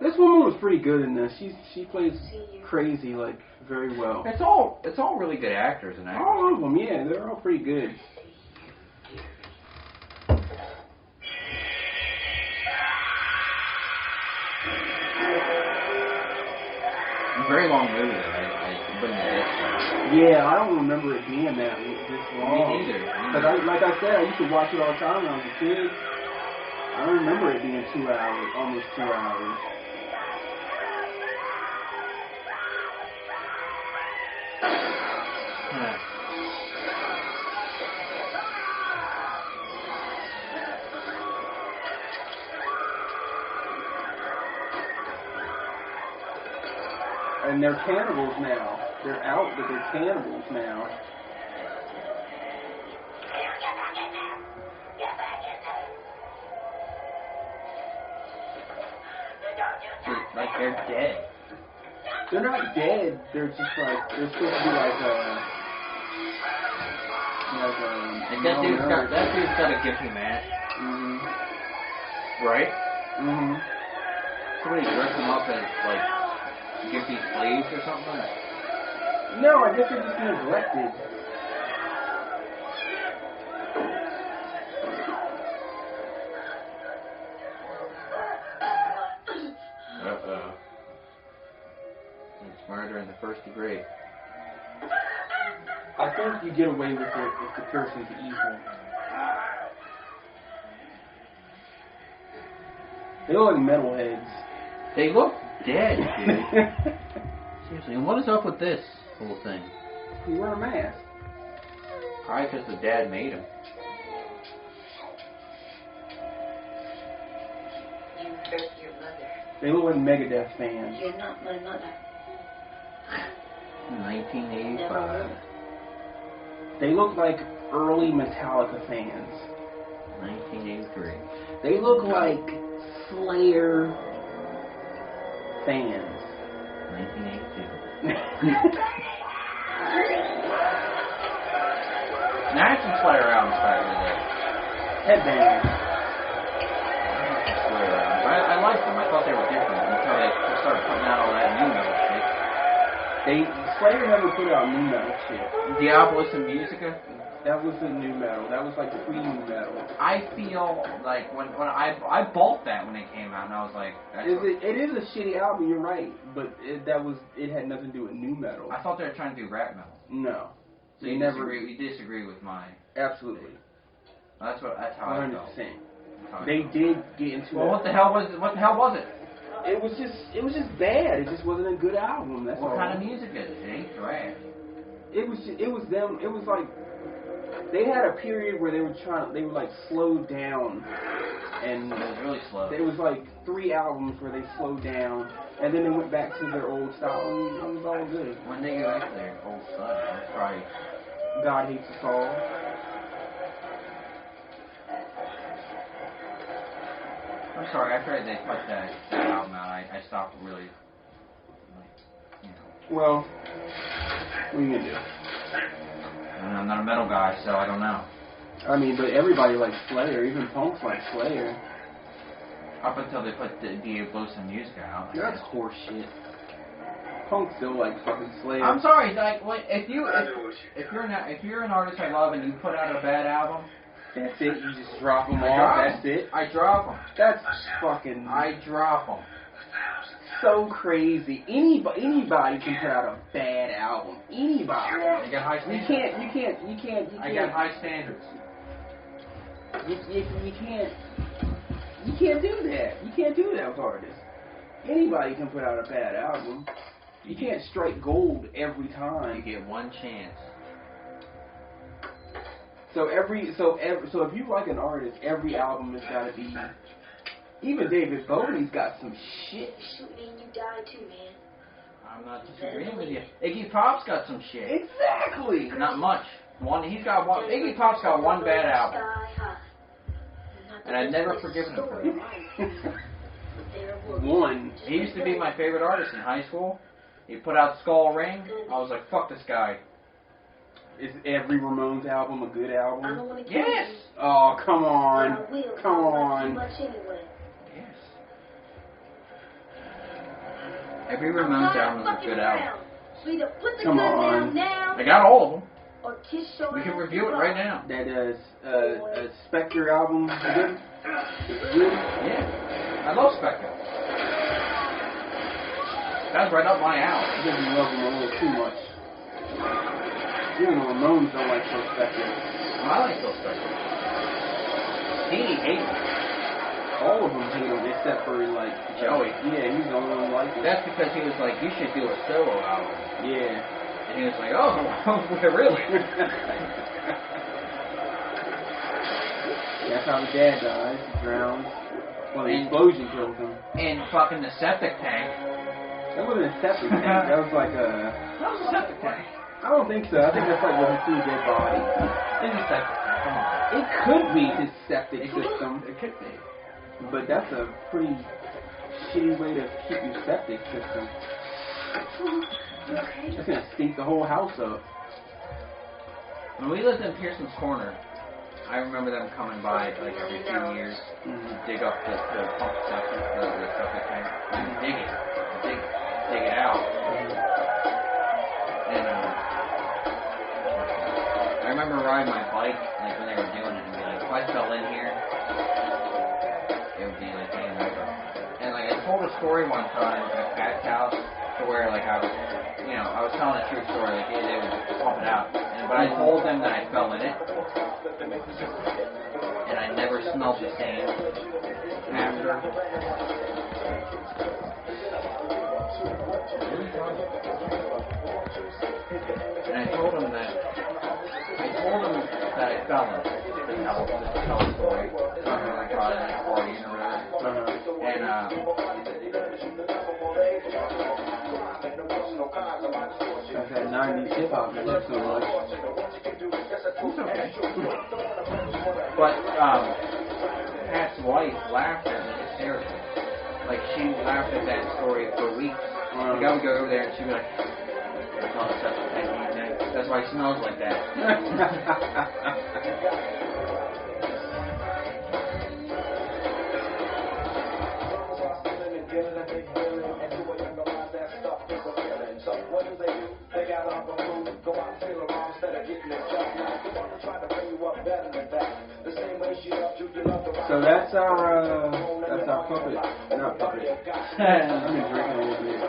This woman was pretty good in this. She plays crazy like very well. It's all really good actors and actors. All of them, yeah, they're all pretty good. Very long movie though. I wouldn't have Yeah, I don't remember it being that this long. Me neither. Because like I said, I used to watch it all the time when I was a kid. I don't remember it being 2 hours, almost 2 hours. And they're cannibals now. They're out, but they're cannibals now. Like they're dead. They're not dead. They're just like they're supposed to be like that dude's got a gimpy mask. Mhm. Right? Mhm. Somebody dressed him up as like gimpy slaves or something. No, I guess they're just neglected. Uh-oh. It's murder in the first degree. I think you get away with it if the person's evil. They look like metalheads. They look dead, dude. Seriously, and what is up with this whole thing? You wear a mask. Probably because the dad made him. You hurt your mother. They look like Megadeth fans. You're not my mother. 1985. They look like early Metallica fans. 1983. They look like Slayer fans. 1982. Now I have some Slayer albums back in the day. Headband. Slayer albums. I liked them. I thought they were different until they started putting out all that new metal shit. Slayer never put out new metal shit. Diabolism Musica. That was the new metal. That was like pre-new metal. I feel like when I bought that when it came out, and I was like, it is a shitty album. You're right, but it had nothing to do with new metal. I thought they were trying to do rap metal. No. So you disagree with mine. Absolutely. That's how 100%. I felt. They did get into. Well, what the hell was it? It was just bad. It just wasn't a good album. That's what all. kind of music is it? It ain't trash. It was them. It was like they had a period where they were like slowed down, and it was really slow. There was like 3 albums where they slowed down, and then they went back to their old style, and it was all good. When they go back to their old style, that's probably God Hates Us All. I'm sorry, after they put that album out, I stopped really, Well, what are you going to do? I'm not a metal guy, so I don't know. I mean, but everybody likes Slayer, even punks like Slayer. Up until they put the Diabolism Musica out. That's horseshit. Punk still likes fucking Slayer. I'm sorry, like if you're an artist I love and you put out a bad album, that's it. You just drop them off. That's it. I drop them. That's fucking. I drop them. So crazy. Anybody can put out a bad album. Anybody. You got high standards. You can't. I got high standards. You can't do that. You can't do that with artists. Anybody can put out a bad album. You can't strike gold every time. You get one chance. So if you like an artist, every album has got to be. Even David Bowie's got some shit. Shoot me and you die too, man. I'm not disagreeing with you. Iggy Pop's got some shit. Exactly. Not much. Iggy Pop's got one bad album. And I've never forgiven him for that. One. He used to be my favorite artist in high school. He put out Skull Ring. I was like, fuck this guy. Is every Ramones album a good album? Yes! Oh, come on. Come on. Yes. Every Ramones album is a good album. Come on. I got all of them. Or kiss your We can review it right now. That Spectre album, good? Yeah. I love Spectre. That's right up my alley. You didn't love them a little too much. Even the Ramones don't like Phil Spector. I like Phil Spector. He hates him. All of them hate him except for like Joey. Yeah, he's the only one like it. That's because he was like, you should do a solo album. Yeah. And he was like, oh, really? That's how the dad dies. He drowns. Well, the explosion kills him. And fucking the septic tank. That wasn't a septic tank. That was like a... That was a septic tank. I don't think so. I think that's like where he threw a dead body. It's a septic tank. Come on. It could be his septic system. It could be. But that's a pretty shitty way to keep your septic system. It's gonna stink the whole house up. When we lived in Pearson's Corner, I remember them coming by like every few years to dig up the pump septic, the septic tank, and dig it out. And I remember riding my bike like when they were doing it and be like, if I fell in here, it would be like game over. And like I told a story one time at Pat's house to where like I was telling a true story, like they would pump it out. But I told them that I fell in it, and I never smelled the same after. And I told them that I fell in it. To tell the story. I got in a party or whatever. And That's that 90s hip hop clip so much. It's okay. But Pat's wife laughed at me hysterically. Like she laughed at that story for weeks. Like I would go over there and she'd be like, "That's all such a petty thing. That's why it smells like that." So that's our puppet, not puppet. I've been drinking a little bit.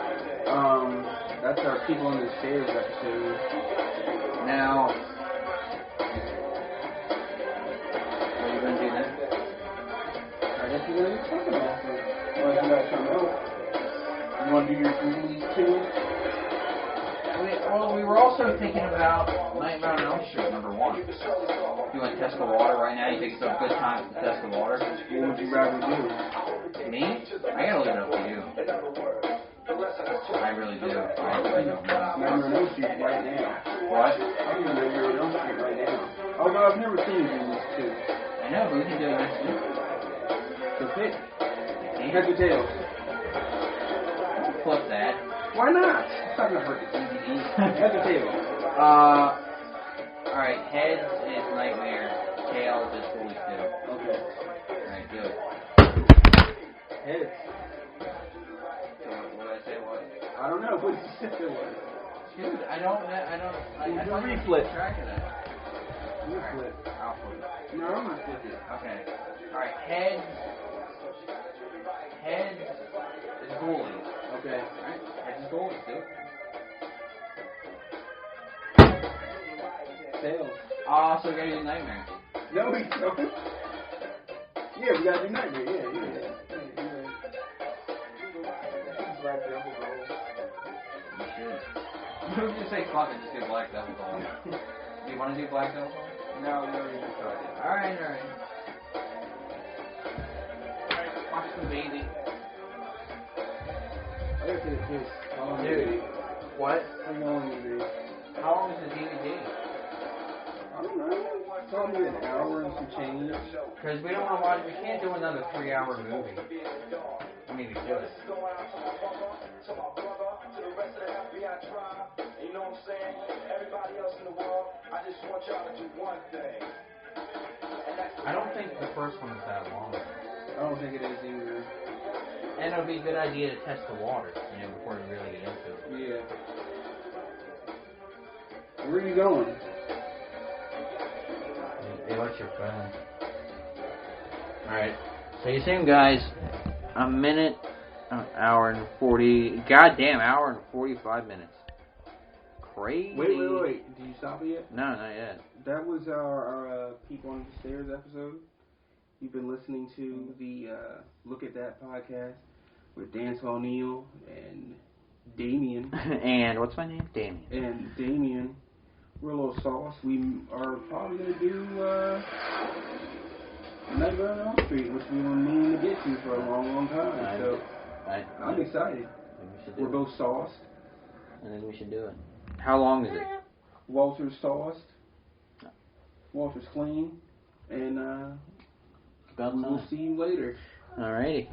That's our People on the Stairs episode. Now, what are you going to do next? I guess you're going to be talking about it. Or you got something else? You want to do your ghoulies too? Well, we were also thinking about Nightmare on Elm Street, #1. You want to test the water right now? You think it's a good time to test the water? What would you rather do? Me? I gotta leave it up to you. I really do. I really don't know. Nightmare on Elm Street right now. What? I'm going to Nightmare on Elm Street right now. Although I've never seen ghoulies too. I know, but we can do it next week. So pick. Heads or tails? Flip that. Why not? It's not going to hurt the DVD. Heads or tails? Alright, heads is Nightmare, tails is Ghoulies 2. Okay. Alright, do it. Heads. So what did I say what? I don't know. What did you say it was? Dude, I don't reflip. Track of that. You flip. I'll flip it. No, I'm not flipping. Okay. Alright, heads is Ghoulies. Okay. Alright, heads is Ghoulies, dude. Tails. So we gotta do Nightmare. No, we don't. Yeah, we gotta do Nightmare. Yeah. Black Devil Roll. You should. You would just say fuck it, just do Black Devil Ball. Do you want to do Black Devil Ball? No, we already tried it. Alright. Watch the baby. I gotta take a piss. How long Dude. is it? What? How long is it? How long is the DVD? I don't know. Probably an hour and some change. Because we don't want to watch. We can't do another 3-hour movie. I mean, we could. I don't think the first one is that long. I don't think it is either. And it would be a good idea to test the water, before we really get into it. Yeah. Where are you going? Hey, what's your phone? Alright. So you see, guys, a minute, hour and 40, goddamn hour and 45 minutes. Crazy. Wait. Did you stop it yet? No, not yet. That was our People on the Stairs episode. You've been listening to the Look at That podcast with Dancehall Neil and Damion. And what's my name? Damion. And Damion. We're a little sauce. We are probably going to do Nightmare on Elm Street, which we've been meaning to get to for a long time. So I'm excited. We're both sauced. I think we should do it. How long is it? Walter's sauced. Walter's clean. And we'll see you later. Alrighty.